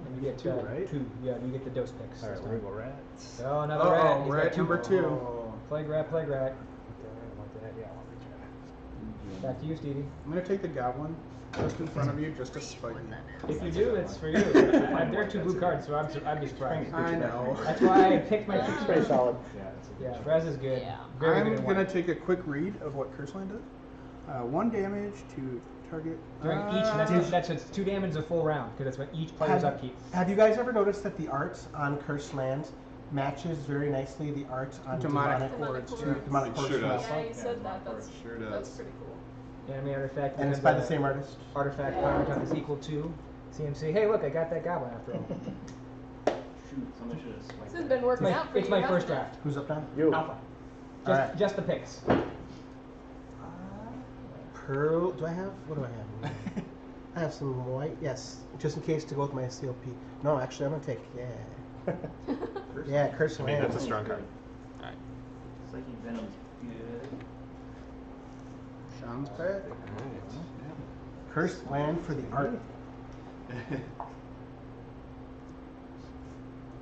A: And you get
G: Two, right?
A: 2. Yeah, you get the dose picks.
G: All right,
A: this
G: we're
A: time.
G: gonna go rats.
A: Oh, another rat. He's got
C: rat number 2.
A: Plague rat, plague rat.
G: I want that. Yeah, I want regenerate.
A: Back to you, Stevie.
C: I'm gonna take the Goblin just in front of you, just to spite you.
A: If you do, it's for you. There are 2 blue cards, so I'd be surprised.
C: I know.
A: That's why I picked my
G: It's pretty solid. Yeah.
A: Yeah, Rez is good.
B: Yeah.
A: Very
C: I'm
A: good in
C: gonna
A: white.
C: take a quick read of what Curseland does. 1 damage to target.
A: During each, that's it's 2 damage a full round, because that's what each player's upkeep.
D: Have you guys ever noticed that the art on Cursed Land matches very nicely the art on
C: Demonic
D: Demonic
C: Hordes,
B: Demonic
C: too.
B: Hordes.
D: Demonic
H: It
D: Hordes
H: sure
D: as well?
H: does.
B: Yeah, you said that. That's
H: Sure
B: that's
H: does.
B: pretty cool.
A: Enemy artifact.
D: And it's
A: has
D: by the
A: a
D: same artist.
A: Artifact power type is equal to CMC. Hey, look, I got that goblin after all.
F: Shoot, somebody should have swiped.
B: This has been working out for
A: It's
B: you.
A: my first
B: hasn't it?
A: draft.
D: Who's up now?
G: You.
A: Alpha.
D: Alright.
A: Just the picks.
D: pearl. Do I have? What do I have? I have some white. Yes, just in case to go with my CLP. No, actually, I'm gonna take. Yeah, curse
E: I mean,
D: land.
E: that's a strong card. Alright.
F: Psychic Venom's good.
C: Sean's back.
E: Alright.
D: Cursed land for the art.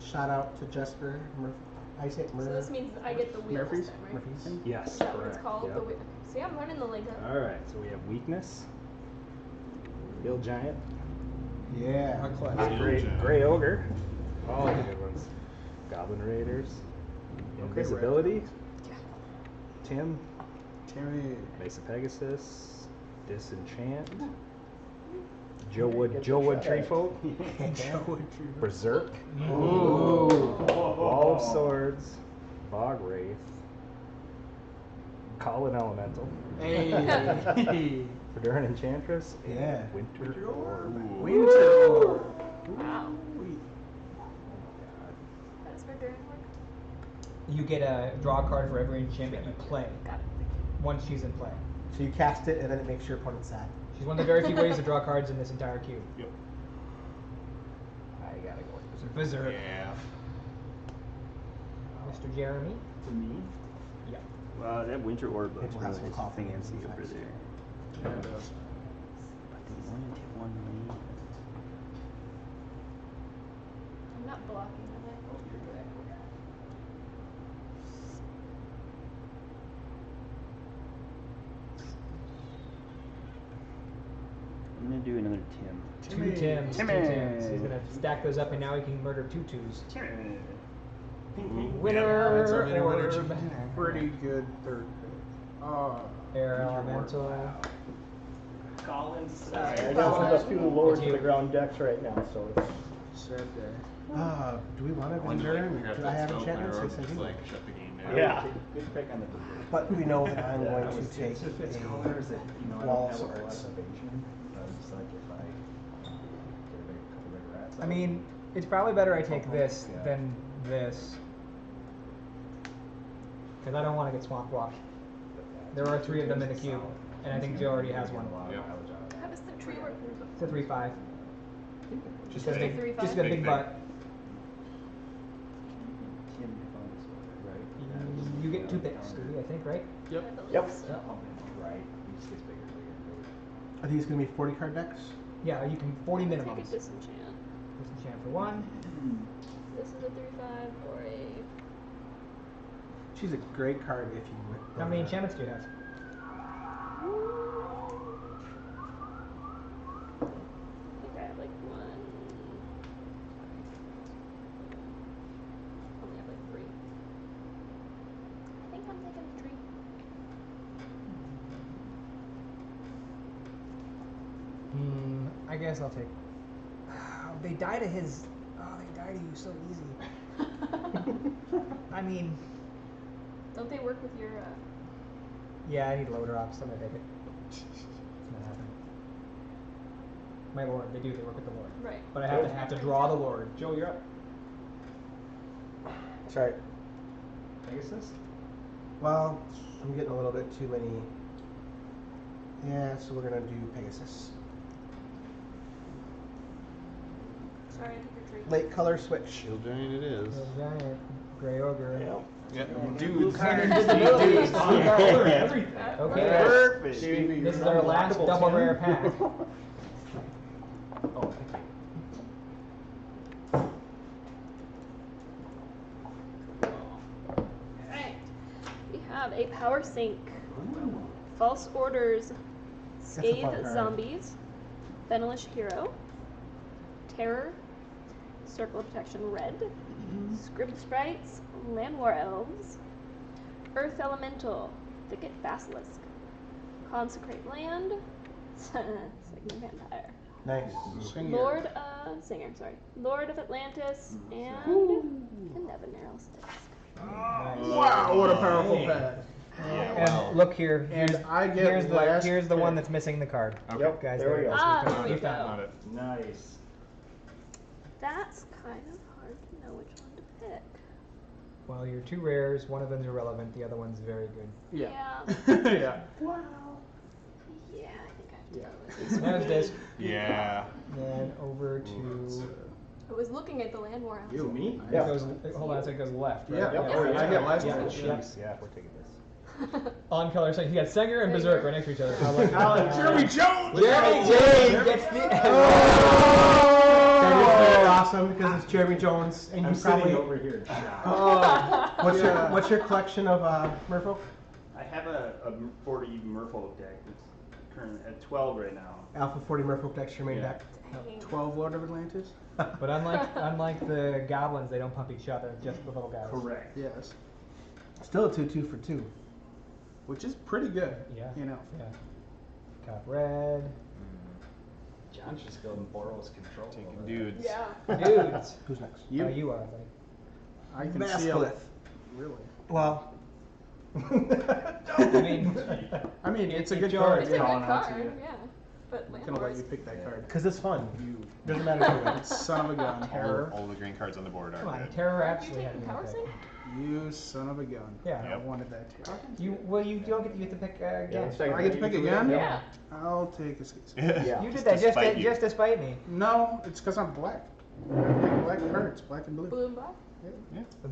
D: Shout out to Jesper Murphy. I say
B: So
D: Murphy.
B: this means I get the wheel
C: Murphy's?
B: this time, right?
D: Murphy's.
G: Yes,
B: Is that what it's
G: correct.
B: called?
G: Yep.
B: The wheel. See, I'm learning the lingo.
G: All right, so we have weakness. Hill giant.
D: Yeah.
C: My class.
G: Gray ogre. All the good ones. Goblin raiders. Invisibility. Tim.
C: Timmy.
G: Mesa Pegasus. Disenchant. Joe Wood Treefolk. Berserk. Wall of Swords. Bog Wraith. Call Elemental.
C: Hey.
G: Verduran Enchantress. and
D: Yeah.
G: Winter Orb.
C: Winter.
B: Wow.
C: Ooh.
B: How does Verduran work?
A: You get a draw card for every enchantment you play
B: Got it.
A: once she's in play.
D: So you cast it, and then it makes your opponent sad.
A: She's one of the very few ways to draw cards in this entire cube.
H: Yep.
A: I gotta go with Berserk.
H: Yeah.
A: Mr. Jeremy?
F: For me?
A: Yeah.
F: That Winter Orb looks
D: People have
F: really
D: some coffee
F: fancy
D: and
F: over
D: snacks.
F: there.
C: Yeah, it does.
F: But do you want to take one lane?
B: I'm not blocking, am I?
F: Oh, you're good. I'm gonna do another Tim.
A: Two Tims.
F: Timmy.
A: Two Tims. He's gonna stack those up and now he can murder two twos. Winner!
H: That's our winner, winner,
A: Orb.
H: chicken.
C: Pretty good third pick.
A: Air Elemental.
F: Collins.
G: I got some of those two lower to the ground decks right now, so it's
C: Sad day.
D: Do we want to
H: When you like
D: Verduran?
H: grab
D: Do I
H: that
D: have
H: spell
D: enchantments?
H: clear
D: Yes, I
H: it's
D: do.
H: like shut the game down.
G: Yeah.
F: Good pick on the Berserk.
D: But we know that I'm going to take
F: If it's
D: a
F: colors that, you know, I
D: wall
F: don't
D: of
F: have a lot
D: swords.
F: of evasion, it's like if I get a couple big rats.
A: I mean, it's probably better I take this than this. Because I don't want to get swamp walked. There are three of them in the cube, and I think Joe already has one.
H: Yeah.
B: How does the tree work?
A: It's a 3/5. Just a
B: Just a
A: big,
B: 3/5?
A: just a big
H: Big,
A: butt.
F: Tim on this one, right?
A: You get two picks, Stevie, I think, right?
C: Yep.
B: I believe
G: Yep.
B: so.
F: Right. He just gets bigger and bigger and bigger.
D: I think it's going to be 40 card decks.
A: Yeah, you can 40
B: Take a
A: minimums.
B: disenchant.
A: Disenchant for one.
B: This is a 3/5 or a.
D: She's a great card if you would.
A: How many enchantments do you have?
B: I think I have like one. Only have like 3. I think I'm taking the tree.
A: I guess I'll take. They die to his. Oh, they die to you so easy. I mean,
B: Don't they work with your?
A: yeah, I need low drops. I'm gonna take it. It's not happening. My lord, they do. They work with the lord.
B: Right.
A: But I have to draw the lord. Joe, you're up.
D: Sorry.
G: Pegasus.
D: Well, I'm getting a little bit too many. Yeah, so we're going to do Pegasus.
B: Sorry, I took your tree.
D: Late color switch.
E: Shield giant it is.
A: Little giant, gray ogre.
H: Yeah.
A: Dude,
H: Invisibility.
A: Okay.
C: Perfect.
A: This is our last
G: Unblockable
A: double
G: Tim.
A: rare pack.
G: Oh,
B: Alright. We have a power sink. False orders.
D: a
B: Scathe
D: fun card.
B: zombies. Venelish hero. Terror. Circle of protection red. Scribd sprites. Land war elves. Earth elemental. Thicket basilisk. Consecrate land. Sigma vampire.
D: Nice.
B: Lord Singer, sorry. Lord of Atlantis and the Nevanarl Sticks.
C: Wow, what a powerful pack.
A: And look here.
C: And
A: Here's,
C: I get
A: here's the
C: last
A: here's the one
C: pick.
A: that's missing the card.
H: Okay.
G: Yep,
A: Guys,
G: there we
A: it
G: go.
A: is.
B: Ah,
A: Because
B: there we
A: if that-
B: go.
H: Not it.
G: nice.
B: That's kind of hard to know which one to pick.
A: Well, your two rares, one of them's irrelevant, the other one's very good.
C: Yeah.
B: Yeah.
C: Yeah.
B: Wow. Yeah, I think I have to
C: Yeah.
B: go with this.
A: There's this.
H: Yeah.
A: Then over to.
B: I was looking at the land war house.
C: You, me?
A: It goes, hold on, so it goes left, right?
C: Yeah.
B: Yep.
C: Oh, I get last
A: Yeah.
C: one.
A: Yeah.
G: Yeah, we're taking this.
A: On color, so you got Sanger and
B: There you
A: Berserk
B: go.
A: right next to each other.
C: Jeremy Jones!
A: Jeremy James gets the.
D: That is very awesome because it's Jeremy Jones, and you probably.
F: here.
D: What's your collection of Merfolk?
F: I have a 40 Merfolk deck. It's currently at 12 right now.
D: Alpha 40 Merfolk decks your main
F: Yeah.
D: deck.
B: Dang.
C: 12 Lord of Atlantis?
A: But unlike the goblins, they don't pump each other, just the little guys.
F: Correct.
C: Yes.
D: Still a 2/2 for 2.
C: Which is pretty good.
A: Yeah.
C: You know.
A: Yeah. Cop red.
F: John's just going to borrow his control.
H: Taking dudes.
B: Yeah.
A: Dudes.
D: Who's next?
C: You.
A: You are, buddy.
C: I can see a...
D: Vasquez.
C: Really?
D: Well.
A: I mean,
C: it's a
A: it
C: good
A: Jones-
C: card.
B: It's a good
F: Calling out to
B: card,
F: you.
B: yeah. But
C: I'm
B: land
C: gonna let
B: wars.
C: you pick that card.
D: Because it's fun.
C: You
D: Doesn't matter who wins.
C: son of a gun. Terror.
H: All the green cards on the board are
A: Come on,
H: good.
A: Terror
B: Are you
A: actually had
B: taking
A: me
B: power
A: pick.
B: sync?
C: You son of a gun.
A: Yeah.
C: I wanted that too.
A: You don't get to pick again.
C: I get to pick again?
B: Yeah.
C: I'll take a skis.
G: Yeah.
A: You did that just to spite me.
C: No, it's because I'm black. I pick black cards, black and blue.
B: Blue and black?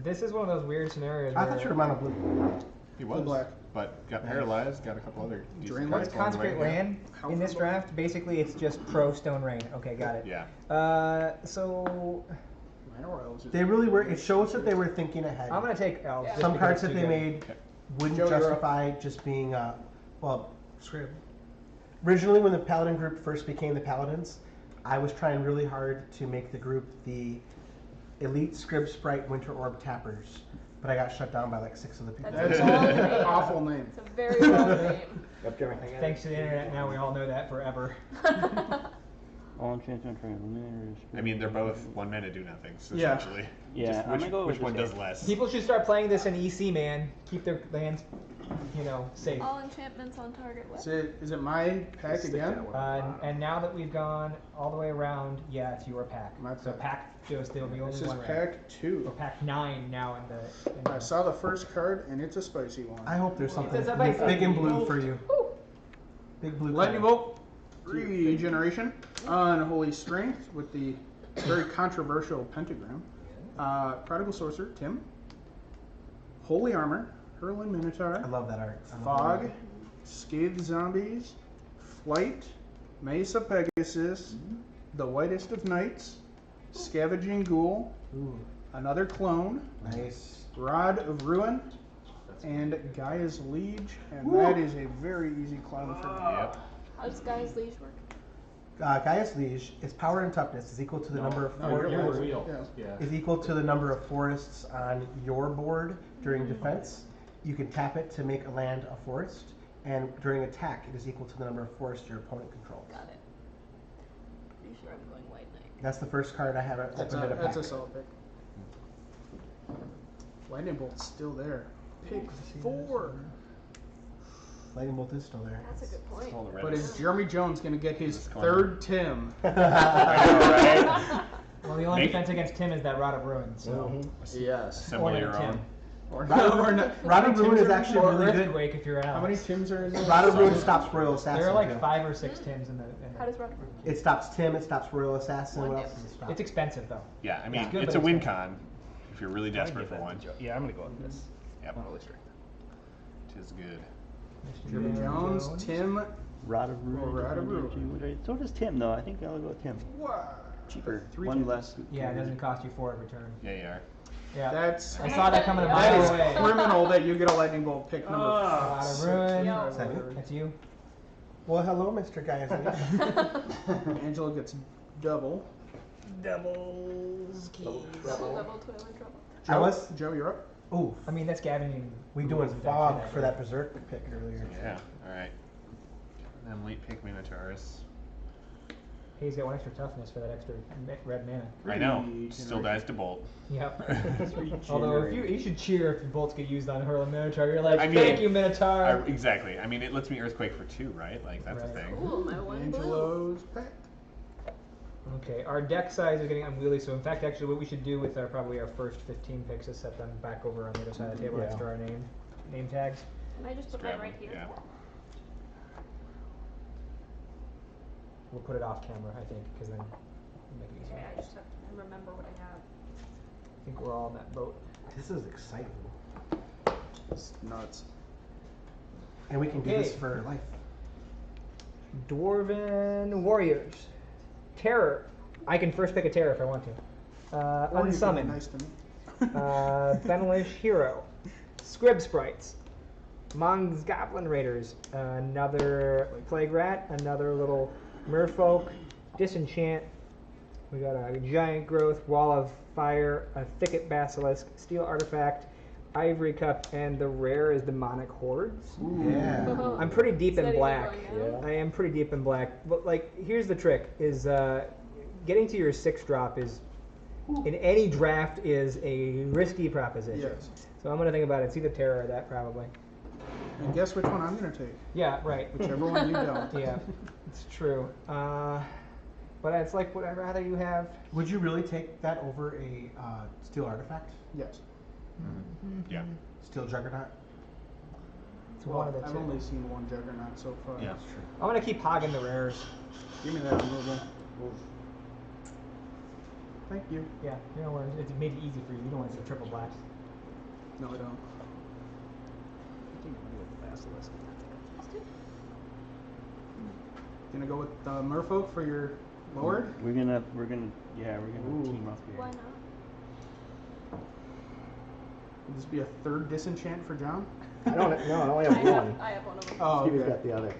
A: This is one of those weird scenarios.
D: I
A: where
D: thought you were mono blue.
H: He was,
C: black.
H: but got paralyzed, got a couple other
C: Drain
H: decent
C: light?
A: What's
H: cards along the
A: Consecrate
H: way.
A: Land in this draft? Basically, it's just pro Stone Rain. Okay, got it.
H: Yeah.
A: So
C: Minor Royals.
D: They really were. It shows that they were thinking ahead.
A: I'm gonna take Elves.
B: Yeah.
A: just
D: Some
A: because
D: cards
A: it's
D: that
A: too
D: they
A: good.
D: made wouldn't
C: Joe, you're up.
D: justify just being, well, screw. Originally, when the Paladin group first became the Paladins, I was trying really hard to make the group the Elite Scrib Sprite Winter Orb Tappers, but I got shut down by like 6 of the people.
B: That's
C: That's
B: a long
C: an
B: name.
C: awful name.
B: It's a very long name.
G: Yep, Jeremy.
A: Thanks to the internet, now we all know that forever.
I: All enchantment for eliminators.
H: I mean, they're both 1 mana do nothing, so
C: Yeah.
H: essentially.
I: Yeah,
H: Just
I: I'm
H: which,
I: gonna go
H: which
I: with
H: one
I: this
H: does
I: guy.
H: less?
A: People should start playing this in EC, man. Keep their lands, safe.
B: All enchantments on target. What?
C: Is it my pack again?
A: And now that we've gone all the way around, yeah, it's your pack.
C: My
A: So
C: pack.
A: pack just there'll be only
C: This is
A: one red.
C: pack
A: Or
C: 2.
A: pack 9 now in the.
C: I saw the first card and it's a spicy one.
D: I hope there's something
A: It's a
D: big,
A: big
D: and blue
A: bolt.
D: for you.
B: Ooh.
D: Big blue.
C: Lightning
D: card.
C: Bolt, Regeneration, Unholy Strength with the very controversial pentagram. Prodigal Sorcerer, Tim. Holy Armor, Hurlin Minotaur.
D: I love that art. I love
C: Fog,
D: that art.
C: Scathed Zombies, Flight, Mesa Pegasus, The Whitest of Nights, Scavenging Ghoul,
D: Ooh,
C: Another Clone,
D: nice.
C: Rod of Ruin, and Gaia's Liege, and that is a very easy clone for me.
H: Yep.
B: How does Guy's Liege work?
D: Gaia's Liege, its power and toughness is equal to the number of
C: No,
D: forests.
C: your wheel. Yeah.
D: Is equal to the number of forests on your board during defense. You can tap it to make a land a forest, and during attack, it is equal to the number of forests your opponent controls.
B: Got it. Pretty sure I'm going White Knight.
D: That's the first card I have opened in a
C: That's
D: pack.
C: a solid pick. Lightning Bolt's still there. Pick 4.
D: Lightning Bolt is still there.
B: That's a good point.
H: All the
C: But
H: red.
C: is Jeremy Jones going to get his
H: This corner.
C: third Tim?
H: I know, right?
A: Well, the only
H: Make-
A: defense against Tim is that Rod of Ruin. So.
C: Yes.
H: Assemble
A: Or
H: your
A: Tim.
H: own.
C: Or
D: Rod of Ruin is actually
A: Or
D: really good.
A: Earthquake if you're out.
C: How many Tims are in there?
D: Rod of Ruin stops Royal Assassin.
A: There are like
D: too.
A: 5 or 6 Tims in the.
B: How does Roger?
D: It stops Tim, it stops Royal Assassin.
B: One
D: What
B: dip.
D: else does it stop?
A: It's expensive though.
H: Yeah, I mean,
A: It's good,
H: it's
A: but
H: a win
A: it's-
H: con if you're really desperate for one.
I: Yeah, I'm gonna go with this.
H: Yep.
I: Not really strict.
H: Tis good.
C: Jeremy Jones, Tim.
I: Rod of Ruin.
C: Or Rod of Ruin.
I: So does Tim, though. I think I'll go with Tim.
C: What?
I: Cheaper.
C: 3
I: One
C: Tims.
I: less.
A: Yeah, it doesn't cost you 4 every turn.
H: Yeah, you are.
A: Yeah.
C: That's
A: I saw that coming a
C: that
A: mile
C: is
A: away.
C: criminal that you get a Lightning Bolt pick number
A: Rod of
C: 6.
A: Ruin.
B: Yo.
D: Is that you?
A: That's you.
D: Well, hello, Mr. Gaia's Liege.
C: Angela gets double.
A: Doubles keys.
B: Double toilet trouble.
D: I was.
C: Joe, you're up.
D: Ooh,
A: I mean, that's scavenging.
D: we doing fog for that Berserk pick earlier.
H: Yeah. All right. And then late pick Minotaurus.
A: Hey, he's got 1 extra toughness for that extra red mana.
H: I know.
C: Regeneration.
H: Still dies to bolt.
A: Yep. Although if you should cheer if your bolts get used on Hurlin Minotaur. You're like,
H: I mean,
A: thank you, Minotaur.
H: Exactly. I mean, it lets me Earthquake for 2, right? Like, that's a
A: Right.
H: thing.
B: Cool, my one blue.
C: Angelo's pack.
A: Okay, our deck size is getting unwieldy, so in fact, actually, what we should do with probably our first 15 picks is set them back over on the other side of the table next to our name tags.
B: Can I just put
H: Grab
B: that right
H: them,
B: here?
H: yeah.
A: we'll put it off camera, I think, because then it'll make it easier.
B: Okay, I just have to remember what I have.
A: I think we're all in that boat.
D: This is exciting.
C: It's nuts.
D: And we can do this
A: Okay.
D: for life.
A: Dwarven Warriors. Terror. I can first pick a terror if I want to.
C: Or you can be
A: Unsummon.
C: nice to me.
A: Benelish Hero. Scrib Sprites. Mong's Goblin Raiders. Another Plague Rat. Another little Merfolk. Disenchant. We got a Giant Growth. Wall of Fire. A Thicket Basilisk. Steel Artifact. Ivory Cup. And the rare is Demonic Hordes.
D: Yeah.
A: I'm pretty deep in
B: Steady
A: black.
B: going down.
A: I am pretty deep in black. But like, here's the trick: is getting to your 6 drop is in any draft is a risky proposition.
C: Yes.
A: So I'm gonna think about it. It's either terror or that probably.
C: And guess which one I'm gonna take?
A: Yeah, right.
C: Whichever one you don't.
A: Yeah, it's true. But it's like what I'd rather you have.
D: Would you really take that over a steel artifact?
C: Yes.
H: Yeah.
D: Steel juggernaut?
A: It's one of the
C: I've
A: two.
C: only seen one juggernaut so far.
H: Yeah.
D: That's true.
A: I'm gonna keep hogging the rares.
C: Give me that removal. Thank you.
A: Yeah, you know where it's made it easy for you. You don't want to see triple blacks.
C: No, I don't.
A: I think I'm gonna go with the basilisk.
C: Gonna go with Merfolk for your lord?
I: We're gonna
C: Ooh.
I: team up here.
B: Why not?
C: Would this be a third disenchant for John?
G: I don't know. I only have one.
B: I have one of them.
C: Oh,
G: Stevie's
C: okay.
G: got the other.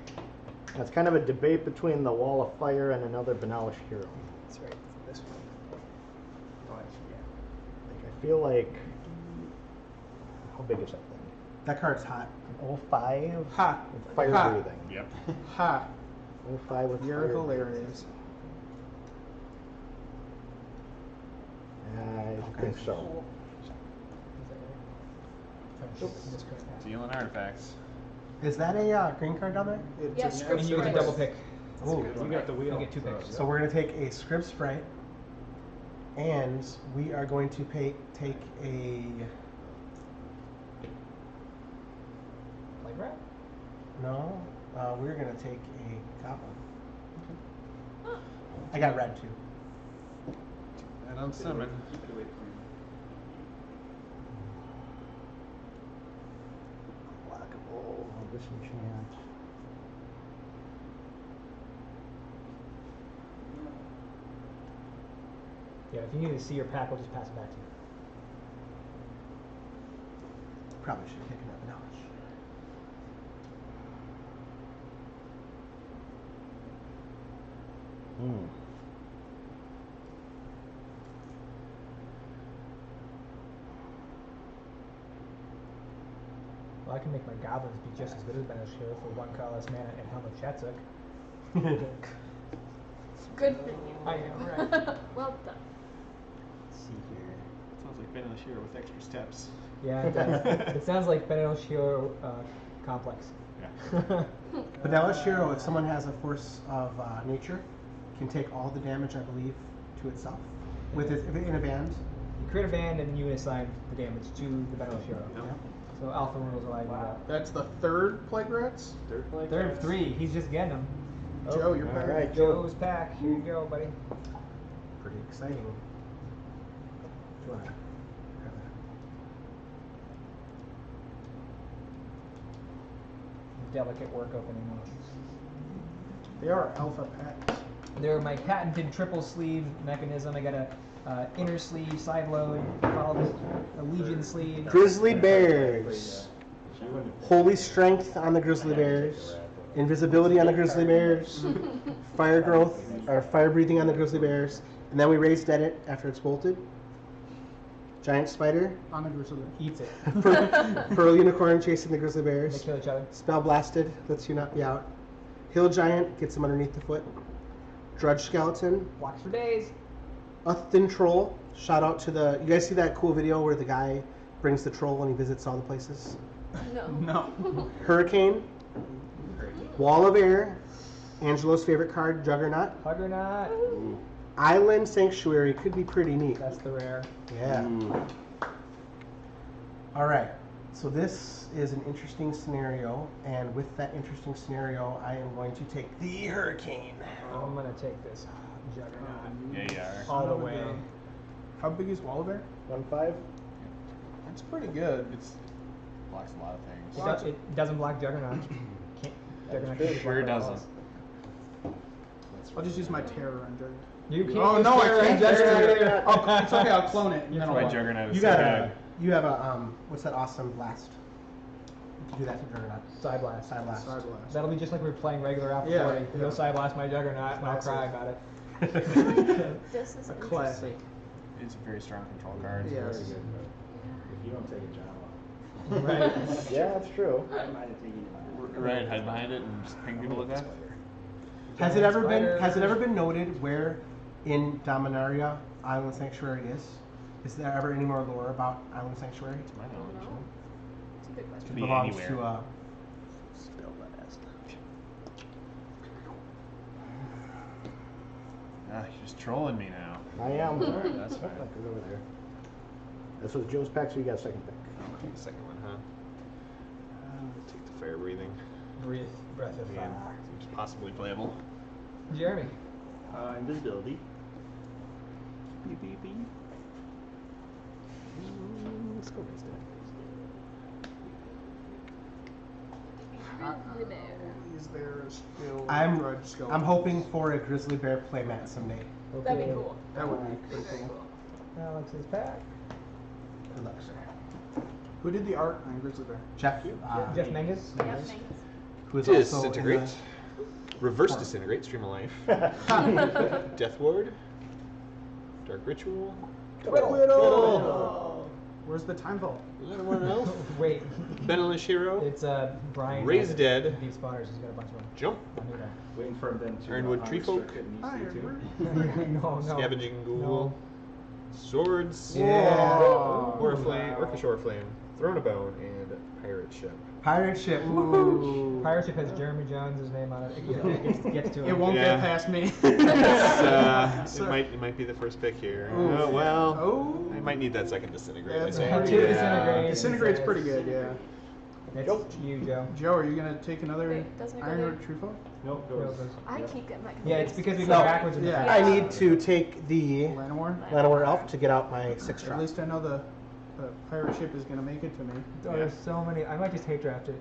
G: That's kind of a debate between the Wall of Fire and another Benelish Hero.
A: That's right. This one. Oh, actually, yeah.
G: Like, I feel like, how big is that thing?
D: That card's hot.
G: An 05
C: Ha!
G: with fire
C: Ha.
G: breathing.
H: Yep.
C: Ha!
G: 05 with
C: You're
G: fire
C: hilarious.
G: breathing. I think so.
A: Is that right? This card pass.
H: Dealing artifacts.
D: Is that a green card down there?
C: It's
B: Yeah,
C: a-
B: script
A: And you get to
B: sprites.
A: double pick.
D: Oh,
F: You got the wheel.
A: You get 2 picks.
D: so we're going to take a script sprite, and we are going to take a
A: Plague Rat?
D: no. We're going to take a goblin. I got red too.
H: And unsummon.
F: Keep it away from you.
G: Unblockable. Disenchant.
A: Yeah, if you need to see your pack, we'll just pass it back to you.
D: Probably should have taken that knowledge.
G: Hmm.
A: Well, I can make my goblins be just as good as Benelish Hero for 1 colorless mana and Helm of Chatsuk.
B: Good for you.
A: I know, right?
B: Well done.
H: Let's see here. Sounds like Ben Shear with extra steps.
A: Yeah, it does. It sounds like Benelish Hero complex.
H: Yeah.
D: But now as Shiro, if someone has a force of nature, can take all the damage, I believe, to itself. With it in a band.
A: You create a band and then you assign the damage to the Benelish Hero.
H: Yep.
A: So Alpha rules allow you to do that.
C: That's the third Plague Rats?
F: Third play.
A: Third of 3, he's just getting them.
C: Joe, you're
G: All
C: back.
G: right, Joe.
A: Joe's pack. Here you go, buddy.
D: Pretty exciting. Do you wanna grab that?
A: Delicate work opening these.
C: They are alpha packs.
A: They're my patented triple sleeve mechanism. I got a inner sleeve, side load, followed with a Legion sleeve.
D: Grizzly Bears. Holy Strength on the Grizzly Bears. Invisibility on the Grizzly Bears. Fire Growth, or Fire Breathing on the Grizzly Bears. And then we raise dead it after it's bolted. Giant Spider.
C: On a grizzly.
A: Eats it.
D: Pearl Unicorn chasing the Grizzly
A: They
D: Bears.
A: kill each other.
D: Spell Blasted lets you not be out. Hill Giant gets him underneath the foot. Drudge Skeleton.
A: Walks for days.
D: Uthden Troll. Shout out to the. You guys see that cool video where the guy brings the troll and he visits all the places?
B: No.
C: No.
D: Hurricane. Wall of Air. Angelo's favorite card, Juggernaut.
A: Huggernaut.
D: Island Sanctuary could be pretty neat.
A: That's the rare.
D: Yeah.
H: Ooh.
D: All right. So this is an interesting scenario, and with that interesting scenario, I am going to take the Hurricane.
A: I'm gonna take this Juggernaut
H: Yeah, you are.
A: all the way.
C: How big is Wall Bear?
G: 1-5.
C: That's pretty good.
H: It's blocks a lot of things.
A: It doesn't block Juggernaut. Can't, Juggernaut
G: true.
A: can't
H: Sure
A: block
H: doesn't.
A: walls.
C: I'll just use my terror on Juggernaut.
A: You can't.
C: Oh
A: use
C: no,
A: Terror
C: I
A: and
C: can't.
A: Juggernaut.
C: It's okay. I'll clone it. And then
H: That's
C: I'll
H: why
C: walk.
H: Juggernaut is
D: You
H: so
D: got
H: good.
D: you have a what's that awesome blast? You can do that to Juggernaut.
A: Side blast.
D: Side blast.
C: Side blast.
A: That'll be just like we were playing regular Alpha
C: Yeah,
A: 40.
C: yeah.
A: You'll side blast my Juggernaut and I'll
C: Classic.
A: cry about it.
B: This is
C: A classic.
H: It's a very strong control card.
C: Yes.
F: Very good, but if you don't take a job
A: Right.
G: Yeah, that's true.
F: off, I might have taken you on.
H: Right, hide behind it and just ping people to death.
D: Has it ever
A: Spider.
D: been Has it ever been noted where in Dominaria Island Sanctuary is? Is there ever any more lore about Island Sanctuary?
H: To my
B: I don't
H: knowledge.
B: know. It's a good question.
H: Could be
D: belongs
H: anywhere.
D: to
G: Spell blast.
H: Ah, you're just trolling me now.
G: I am.
H: Alright, that's fine.
G: Look, it's over there. This was Joe's pack, so you got a second pick.
H: Take the second one, huh? Take the fire breathing.
A: Breath of
H: Again,
A: fire.
H: seems possibly playable.
A: Jeremy.
F: Invisibility.
H: Beep, beep, beep.
G: Let's go against it.
B: Grizzly bear.
C: Is there still
D: I'm
C: grudge scope?
D: I'm hoping for a grizzly bear playmat someday.
B: That'd be cool.
C: That would be
B: Very,
C: pretty
B: very
C: cool.
B: cool.
A: Alex's pack.
D: Good luck, sir.
C: Who did the art on Grizzly Bear?
D: Jeff.
A: Jeff Menges.
B: Yep, thanks.
D: Who is also in
E: Disintegrate.
D: the-
E: Reverse disintegrate, stream of life. Death Ward. Dark Ritual.
C: Twiddle. Where's the time vault?
E: Anyone else?
A: Wait.
E: Benevolent Hero.
A: It's Brian.
E: Raise
A: has
E: Dead.
A: Deep spawners. He's got a bunch of them.
E: Jump.
A: I knew that.
F: Waiting for them to
E: Ironwood Tree Folk.
A: no, no.
E: Scavenging Ghoul.
A: No.
E: Swords.
C: Yeah.
E: Oriflame. Orcish Oriflame. Throne of Bone. And Pirate Ship.
D: Pirate ship. Ooh.
A: Pirate Ship has Jeremy Jones' name on it. It gets to him.
C: It won't
E: Yeah.
C: get past me.
E: It might be the first pick here.
C: Ooh.
E: Oh well.
C: Oh.
E: I might need that second disintegrate.
C: That's
E: I think.
A: Two disintegrate.
C: Disintegrate's pretty good, yeah.
A: It's you, Joe.
C: Joe, are you gonna take another
B: Wait, doesn't it go
C: Ironwood
B: there?
C: Tree Folk?
F: Nope,
A: Joe
F: goes.
A: goes.
B: I keep getting that.
A: Yeah, it's because we
D: No.
A: go backwards in the
C: Yeah.
A: pack.
D: I need to take the
C: Llanowar?
D: Llanowar Elf to get out my 6
C: At
D: drop.
C: least I know the pirate ship is gonna make it to me.
A: Oh, there's so many. I might just hate draft it.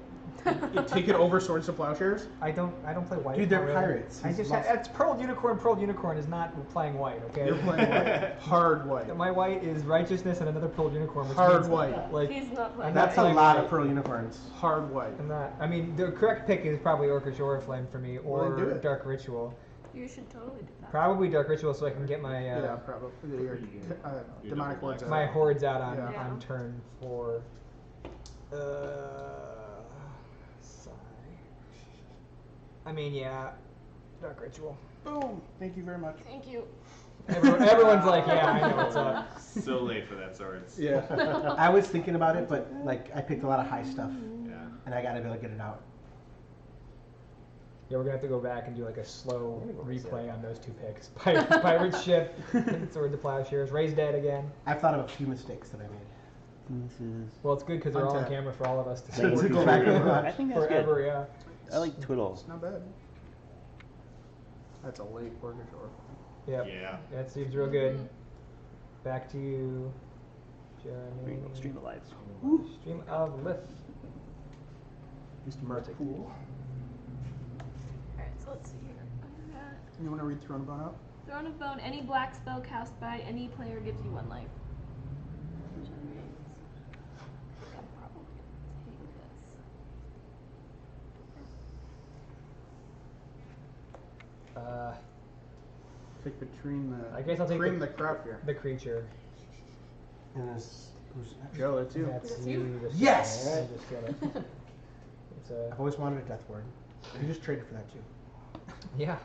C: You take it over Swords to Plowshares?
A: I don't play white.
D: Dude, they're
A: not really.
D: pirates.
A: I
D: He's
A: just
D: lost-
A: it's Pearl Unicorn. Pearl Unicorn is not playing white. Okay.
C: You're playing white. Hard white.
A: My white is righteousness and another Pearl Unicorn. Which
C: Hard
A: means,
C: white.
A: Like
B: He's not playing.
A: I'm
D: That's a
A: playing
D: lot
A: white.
D: of pearl unicorns.
C: Hard white.
A: I'm not. I mean, the correct pick is probably Orcish Oriflame for me,
C: Well, then do
A: or
C: it.
A: Dark Ritual.
B: You should totally do that.
A: Probably Dark Ritual, so I can get my
C: Yeah, probably. Your demonic
E: double
C: words.
E: black.
A: my hordes out on
C: Yeah.
A: on turn 4. Sigh. I mean, yeah, Dark Ritual.
C: Boom. Thank you very much.
B: Thank you.
A: Everyone's like, yeah, I know what's up.
H: So late for that swords.
C: Yeah.
D: I was thinking about it, but like I picked a lot of high stuff,
H: Yeah.
D: and I gotta be able to get it out.
A: Yeah, we're gonna have to go back and do like a slow replay on those two picks. Pirate Ship, Sword to Plowshares, Raise Dead again.
D: I've thought of a few mistakes that I made.
I: This is.
A: Well, it's good because they're all on
C: Untap.
A: camera for all of us to see.
D: To go back and
I: I
D: watch.
I: think that's
A: Forever,
I: good.
A: yeah.
I: I like Twiddle.
C: It's not bad. That's a late order short.
A: Yep.
H: Yeah.
A: That seems real good. Back to you, Jeremy.
I: Stream of Lives.
A: Stream of Lift.
D: Mr. Merpool.
B: Alright, so let's see here. I got
C: You want to read Throne of Bone out?
B: Throne of Bone. Any black spell cast by any player gives you 1 life. I'm probably gonna take this.
C: Pick between the.
A: I guess I'll take
C: cream
A: the-
C: the crop here.
A: The creature.
D: And this, who's next?
C: Joe, that's you.
A: That's
B: That's
A: you.
B: you.
A: Just
D: Yes!
A: I just get it. It's
D: I've always wanted a death word. You just traded for that too.
A: yeah.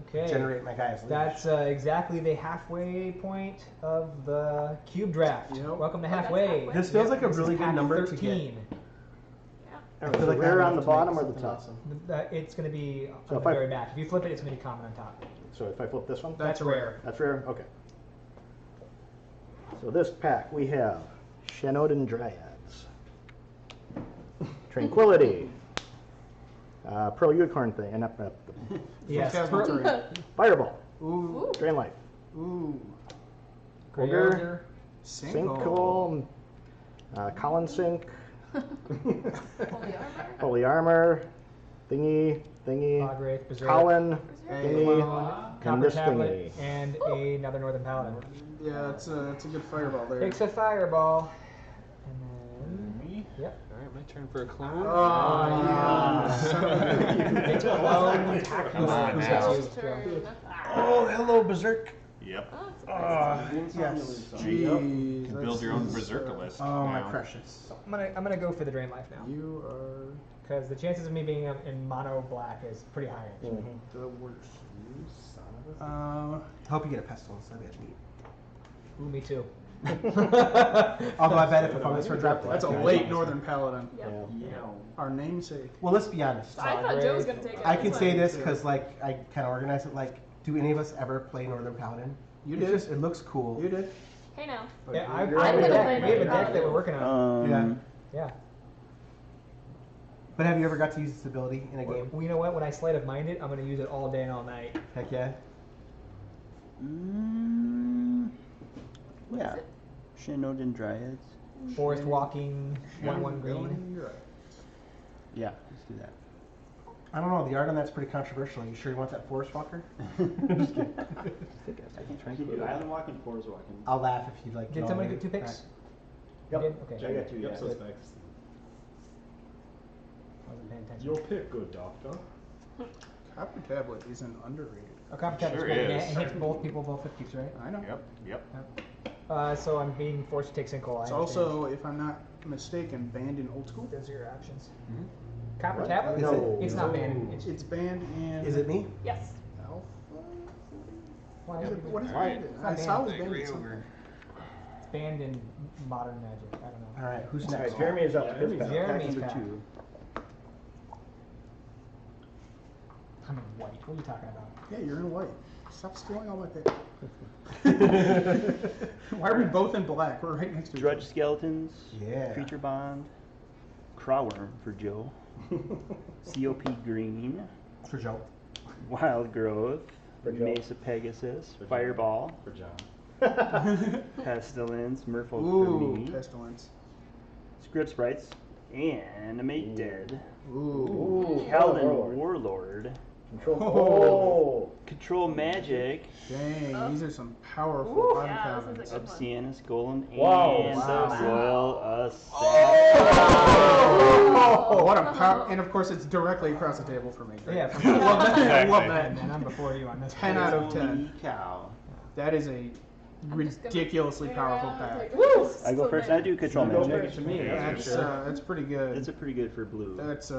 A: Okay.
D: Generate my guys.
A: That's exactly the halfway point of the cube draft.
C: Yep.
A: Welcome to
B: Oh, that's
A: halfway.
B: halfway?
D: This feels like a
A: This is
D: really good
A: pack
D: number to
A: 13.
B: Yeah.
D: I feel like
G: Rare
D: I have
G: on the
D: to make
G: bottom or the
D: something
G: top?
D: awesome.
A: It's going to be
G: So
A: on
G: if
A: the
G: I-
A: very back. If you flip it, it's going to be common on top.
G: So if I flip this one,
A: That's rare.
G: that's rare. Okay. So this pack we have Shanodin Dryads. Tranquility. Pearl Unicorn thing. And
A: Yes.
C: Phantasmal terrain.
G: Fireball.
C: Ooh.
G: Drain Life.
C: Ooh.
A: Grey
G: Ogre.
A: Ogre.
C: Sinkhole.
G: Sinkhole. Colin Sink.
B: Holy armor.
G: Holy Armor. Thingy.
A: Fogwraith, Berserk,
G: Colin.
C: Hey,
G: Thingy.
A: Clone,
G: And
A: Copper
G: this
A: Tablet,
G: thingy.
A: and another Northern Paladin.
C: Yeah, that's a good fireball there.
A: Takes a fireball. And then.
E: Me?
A: Yep.
E: Alright, my turn for a clone.
C: Oh, yeah. Son of a-
A: It's clone.
E: Come on
A: Who's
E: now.
A: got you?
B: Turn.
D: Oh, hello, Berserk.
H: Yep.
B: Oh, it's nice.
D: Yes.
H: There you go.
C: Jeez,
H: You can
C: that's-
H: build your own berserker list.
C: Oh, my
H: now.
C: precious.
A: I'm gonna go for the Drain Life now.
C: You are
A: Because the chances of me being in mono black is pretty high.
C: the worst.
D: You son of a... I hope you get a pestilence. That'd be neat.
A: Ooh, me too.
D: Although I bet if opponents were dropped,
C: That's a late Northern Paladin.
B: Yep.
C: Our namesake.
D: Well, let's be honest.
B: I thought Joe was gonna take it.
D: I can
B: That's
D: say
B: fine.
D: this because, like, I kind of organized it. Like, do any of us ever play Northern Paladin?
C: You
D: It's
C: did.
D: just- it looks cool.
C: You did.
B: Hey now.
A: Yeah, I
B: I'm
A: have a
B: gonna play
A: deck. We have a
B: Northern
A: deck that we're working on.
G: Um,
A: Yeah.
D: But have you ever got to use this ability in a game?
A: Well, you know what? When I sleight of mind it, I'm gonna use it all day and all night.
D: Heck yeah.
I: Yeah. Shanodin Dryads.
A: Forest walking, 1/1 green.
C: You're right.
I: Yeah, let's do that.
D: I don't know. The art on that's pretty controversial. You sure you want that Forest Walker? Just kidding.
F: Island walking, forest walking.
D: I'll laugh if you like.
A: Did somebody get 2 picks? You did? Okay.
F: I got two.
A: Yep,
F: Yeah.
A: so it's Wasn't paying attention.
F: Your pick, good doctor.
C: Copper Tablet isn't underrated.
A: A copy tab
H: Sure
A: is good.
H: is.
A: It hits both people, both upkeeps, right?
C: I know.
H: Yep.
A: So I'm being forced to take Sinkhole.
C: It's also, if I'm not mistaken, banned in old school.
A: Those are your options.
H: Mhm.
A: Copper
G: What?
A: tablet?
G: No.
A: It's not banned.
C: It's banned in.
D: Is it me?
B: Yes.
C: Alpha?
A: Why
C: Is
A: is
C: it,
A: it
C: what is it?
H: Alright.
C: banned in? I saw it was
H: The
C: banned
H: Grey
C: in something.
H: Ogre.
A: It's banned in modern magic. I don't know.
D: All right. Who's
G: All
D: next?
G: right, Jeremy is up.
F: Yeah,
G: His
F: Jeremy's
G: pack.
A: Jeremy's
G: Pack
A: pack.
G: number 2.
A: I'm in white. What are you talking about?
C: Yeah, you're in white. Stop stealing all my picks. Why are we both in black? We're right next to each
I: Drudge
C: other.
I: Skeletons.
D: Yeah.
I: Creature Bond. Crawworm for Joe. COP Green.
D: For Joe.
I: Wild Growth.
G: For Joe.
I: Mesa Pegasus.
F: For Joe.
I: Fireball.
F: For John.
I: Pestilence. Merfolk for
C: Ooh,
I: me.
C: pestilence.
I: Script Sprites. Animate Dead.
C: Ooh.
I: Paladin Warlord.
G: Control.
C: Oh.
I: Control Magic.
C: Dang, these are some powerful
B: Ooh,
C: uncommons.
B: yeah, this is a good one.
I: Obsianus Golem.
G: Wow.
I: And
C: Wow.
I: the Royal Assassin.
C: Oh, what a power! And of course, it's directly across the table for me. Great.
A: Yeah.
C: I love that. I love
H: Exactly.
C: that.
A: And I'm before you on this.
C: 10 out of
H: Holy
C: 10.
H: cow.
C: That is a
B: I'm just gonna
C: ridiculously
B: turn
C: powerful
B: around and
C: pack.
B: take- Woo!
I: I go
B: So
I: first.
B: nice.
I: I do Control
F: Go
I: Magic.
F: first to me.
C: That's pretty good.
I: It's a pretty good for blue.
C: That's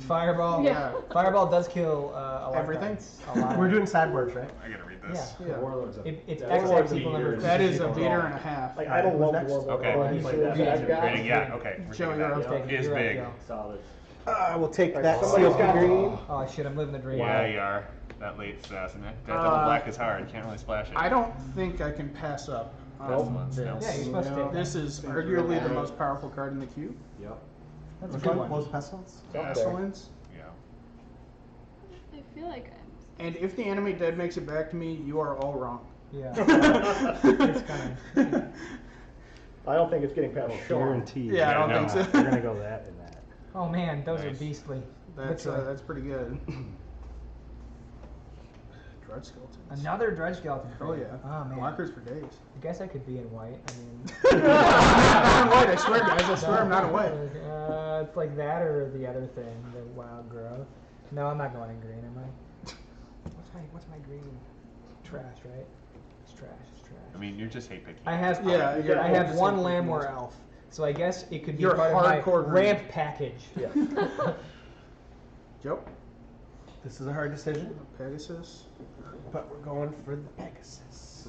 A: Fireball.
B: Yeah.
A: Fireball does kill a lot
C: Everything?
A: Of cards. A lot
D: We're
A: of-
D: doing sideboards, right?
H: I gotta read
A: Yeah.
H: this.
C: yeah.
F: Warlord's a
A: It's
F: Yeah,
A: X
F: Warlord's
A: equal number of
C: That is a
A: people.
C: beater and a half.
G: Like, I don't
D: Who's
G: love
D: next?
G: Warlord.
H: Okay.
G: but he's
F: Like
G: the
F: that.
G: that I've got.
H: Reading, yeah, okay. We're
C: Joe,
H: taking
C: you're
H: that.
C: up.
A: Take it.
H: Is
A: You're up,
H: big.
A: Joe.
F: solid.
D: We'll take
G: Like,
D: that.
G: somebody's
D: COP
G: got-
D: green.
A: Oh shit! I'm living the dream.
H: Yeah, you are. That late assassin. That double black is hard. You can't really splash it.
C: I don't think I can pass up
H: Nope.
C: on
H: No.
C: this.
A: Yeah, you're supposed to take
C: This
A: that.
C: is arguably the most powerful card in the queue.
F: Yep.
A: That's a
D: Which
A: good
D: one?
A: one.
D: What was the pestilence?
G: It's up there.
C: Pestilence.
H: Yeah.
B: I feel like I'm.
C: And if the enemy dead makes it back to me, you are all wrong.
A: Yeah. It's kind of.
G: I don't think it's getting past Sean.
I: Guaranteed.
C: Yeah, I don't
H: no.
C: think so.
G: We're gonna go that and that.
A: Oh man, those are
H: Nice.
A: beastly.
C: That's
A: Literally.
C: that's pretty good. Drudge skeletons.
A: Another Drudge Skeleton.
C: Oh yeah.
A: Oh man.
C: Blockers for days.
A: I guess I could be in white. I mean.
C: I'm not in white. I swear, guys. I swear I'm not in white.
A: It's like that or the other thing, the wild growth. No, I'm not going in green, am I? What's my green? Trash, right? It's trash. It's trash.
H: I mean, you're just hate picking.
A: I have
C: Yeah, you're
A: I have
C: just
A: one
C: like
A: Lamb or
C: picking
A: elf, so I guess it could be
C: You're
A: part of my
C: hardcore green.
A: ramp package.
G: Yeah.
C: Joe.
D: This is a hard decision,
C: Pegasus.
D: but we're going for the Pegasus.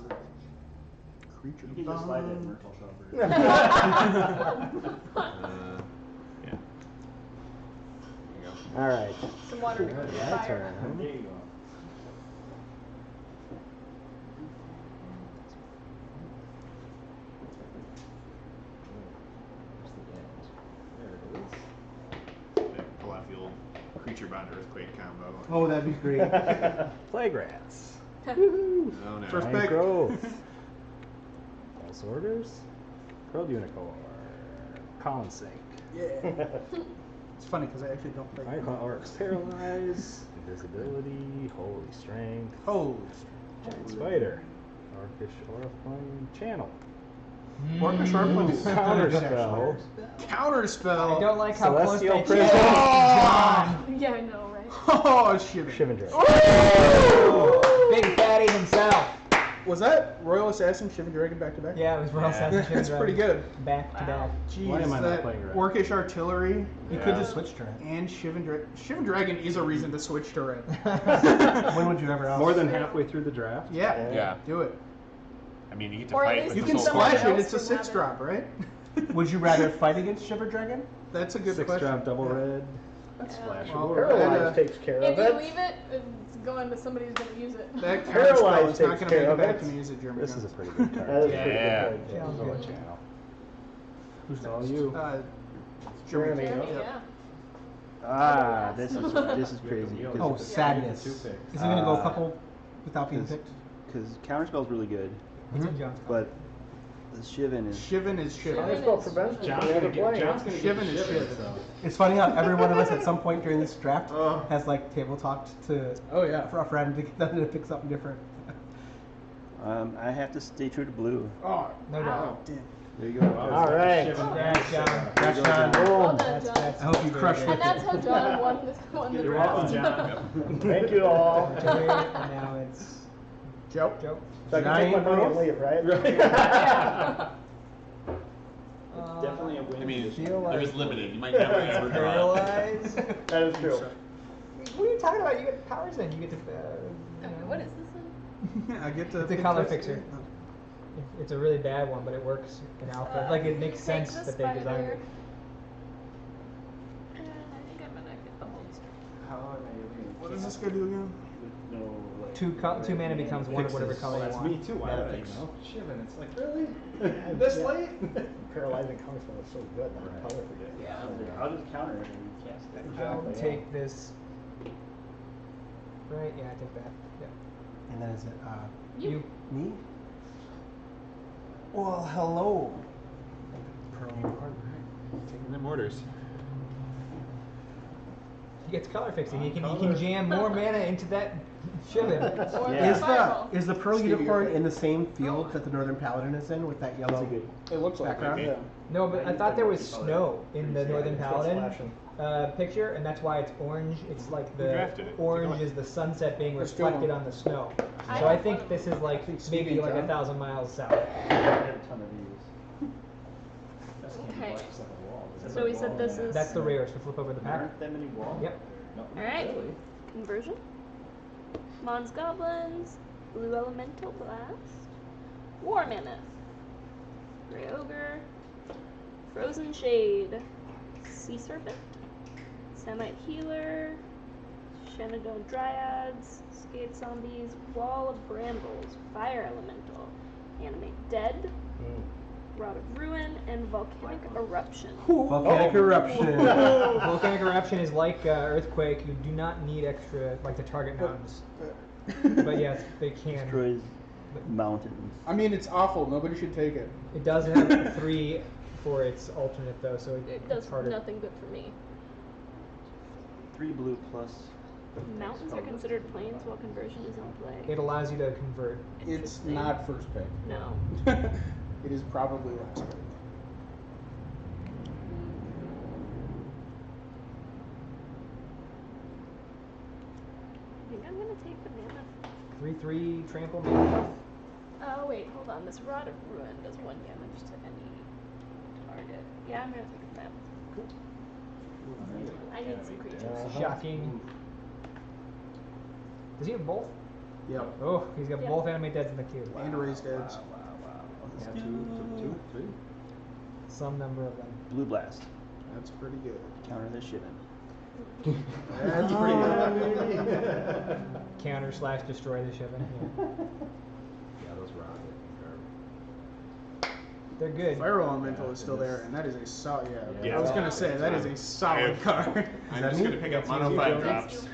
C: Creature.
F: You can just slide that
C: bomb.
F: Myrtle shopper.
H: Yeah. There you go.
G: All right.
B: Some water to go to the
G: My
B: fire.
G: turn.
F: There you go.
H: creature bond earthquake combo.
D: Oh, that'd be great.
J: Plague rats.
H: Oh no.
C: First
J: Giant
C: pick.
J: growth. False orders. Probe unicorn. Colin sink.
C: Yeah. It's funny because I actually don't play.
J: Giant orcs. Paralyze. Invisibility. Holy strength.
C: Holy.
J: Giant spider. Orcish oriflamme. Channel.
D: Orcish oriflamme is
J: Counter spell.
C: Counter spell.
A: I don't like how
J: Celestial
A: close
J: Prism.
B: Yeah, I know, right?
C: Oh shit.
J: Shivan Dragon.
A: Big fatty himself.
C: Was that Royal Assassin Shivan Dragon back to back?
A: Yeah, it was Royal Assassin.
C: That's pretty good.
A: Back to back.
C: Jeez,
J: Why am I not
C: that
J: playing red?
C: Orcish Artillery
D: You could just switch to red.
C: and Shivan Dragon. Shivan Dragon is a reason to switch to red.
D: When would you ever else?
J: More than halfway through the draft.
C: Yeah.
H: Yeah.
C: Do it.
H: I mean, you get to
B: Or at
H: fight
B: least
H: with
C: You
H: the
C: can
H: soul
B: someone
C: splash
H: force.
C: it.
B: else
C: It's a
B: can have
C: 6-drop, right?
D: Would you rather fight against Shiver Dragon?
C: That's a good
J: 6
C: question.
J: drop double
C: Yeah.
J: red. That's
B: Yeah.
J: splashable.
C: Well,
G: Paralyze takes care
B: If
G: of
B: you
G: it.
B: leave it, it's going to somebody who's going to use it.
C: That counter spell
G: Paralyze
C: is not
G: takes
C: going to
G: care
C: make it
G: of
C: back
G: it.
C: to me as a German.
J: This is a pretty good
G: That
J: card.
G: is a pretty
H: Yeah.
G: good card.
A: Sounds
J: Roll a
A: good.
J: channel.
D: Who's
J: All you.
C: Germany.
B: Jeremy,
C: Yep.
B: yeah.
I: Ah, this is crazy.
D: Oh, sadness.
J: Two
D: Is
J: picks.
D: he gonna go a couple without being picked?
I: Because counterspell's really good,
A: It's in John's
I: but the Shivan is.
C: Shivan is Shivan.
B: Shivan
G: Counterspell
B: is-
G: prevents me
J: John's
G: from
J: gonna
G: ever
J: get.
G: playing.
J: John's gonna get
C: Shivan
J: the
C: is
J: Shivan,
C: Shivan.
J: so.
D: It's funny how every one of us at some point during this draft
C: Oh.
D: has like table talked to
C: Oh yeah.
D: for a friend to get them to pick something different.
I: I have to stay true to blue.
C: Oh,
A: No doubt.
C: damn.
I: There you go.
G: All right.
A: Congrats, John.
D: That's John.
B: Well
G: Boom.
B: done, John.
D: I hope you crush
B: And
D: it.
B: that's how John won the
J: You're
B: draft.
J: welcome, John.
G: Thank you all.
A: Joey, and now it's
C: Joe.
A: Joe.
G: So I can take my
D: Giant
G: money and
D: growth?
G: leave, right?
I: Definitely a win.
H: I mean,
A: Feel
H: there
A: like
H: is limited. You might never ever draw.
A: Paralyze.
G: That is true.
A: What are you talking about? You get powers then. You get to.
B: Okay, what is this one?
C: I get to.
A: It's a
C: pick
A: color
C: this.
A: fixer. It's a really bad one, but it works in alpha. Like it makes
B: Take
A: sense
B: the
A: that they designed
B: spider.
A: it.
B: And I think I'm gonna get the holster.
F: How am I
C: What does this guy do again?
F: with no, like,
A: Two mana becomes one of whatever
J: Fixes.
A: color
J: Oh,
A: you
J: that's
A: want.
J: me too. I
A: Yeah,
J: don't
A: fix.
J: know. Shivan, it's like really this late.
G: Paralyzing counterspell is so good. That
J: Right.
G: color for you.
B: Yeah.
F: I'll just counter it and cast it.
A: I'll
G: Exactly, yeah.
A: take this. Right? Yeah, I take that. Yeah.
D: And then is it
B: You.
D: me? Well, hello. Pearl unicorn.
E: Taking them orders.
A: He gets color fixing. He can jam more mana into that Shivan.
B: Or
I: Yeah.
D: Is
B: fireball.
D: the Pearl
C: Stevie,
D: unicorn
C: you're-
D: in the same field that the Northern Paladin is in with that yellow
C: It looks like
D: background?
C: it.
A: No, but I thought there was snow in the Northern
G: It's got
A: Paladin
G: splashing.
A: picture, and that's why it's orange. It's like
E: Who
A: the
E: drafted it? Take a
A: orange
E: look.
A: is the sunset being
C: Let's go.
A: reflected on the snow.
B: I
A: So I
B: have
A: think
B: one of
A: this is like
C: think
A: maybe
C: Stevie
A: like
C: John.
A: 1,000 miles south.
F: I have a ton of these.
B: Okay. So we said this is.
A: That's the rarest. We flip over the
F: There
A: pack.
F: aren't that many walls.
A: Yep.
F: No, not
B: Alright.
F: really.
B: Conversion. Mons Goblins. Blue Elemental Blast. War Mammoth. Grey Ogre. Frozen Shade. Sea Serpent. Samite Healer. Shenandoah Dryads. Scathe Zombies. Wall of Brambles. Fire Elemental. Animate Dead. Rod of Ruin. And Volcanic Eruption.
D: Volcanic eruption.
A: Volcanic eruption is like earthquake. You do not need extra like to target mountains. But yes, they can.
I: Destroys mountains.
C: I mean, it's awful. Nobody should take it.
A: It does have 3 for its alternate though, so
B: It does
A: it's harder.
B: nothing good for me.
I: 3 blue plus.
B: Mountains are considered plains while conversion is in play.
A: It allows you to convert.
C: It's
B: Interesting.
C: not first pick.
B: No.
C: It is probably last pick.
B: I think I'm gonna take the mammoth.
A: 3/3 trample mammoth.
B: Oh wait, hold on. This Rod of Ruin does 1 damage to any target. Yeah, I'm gonna take the mammoth. I need some creatures.
A: Shocking. Does he have both?
C: Yep.
A: Oh, he's got
B: Yeah.
A: both anime deads in the queue.
C: And raised heads.
J: Yeah, two, three.
A: Some number of them.
I: Blue blast.
C: That's pretty good.
I: Counter the Shivan.
C: That's pretty good.
A: Counter / destroy the Shivan. Yeah.
J: Yeah, those rods. I think, are
A: They're good.
C: Fire Elemental is still there, and that is a solid. Yeah,
H: Yeah.
C: I was gonna say that is a solid card.
H: I'm just gonna pick up mono 5 drops.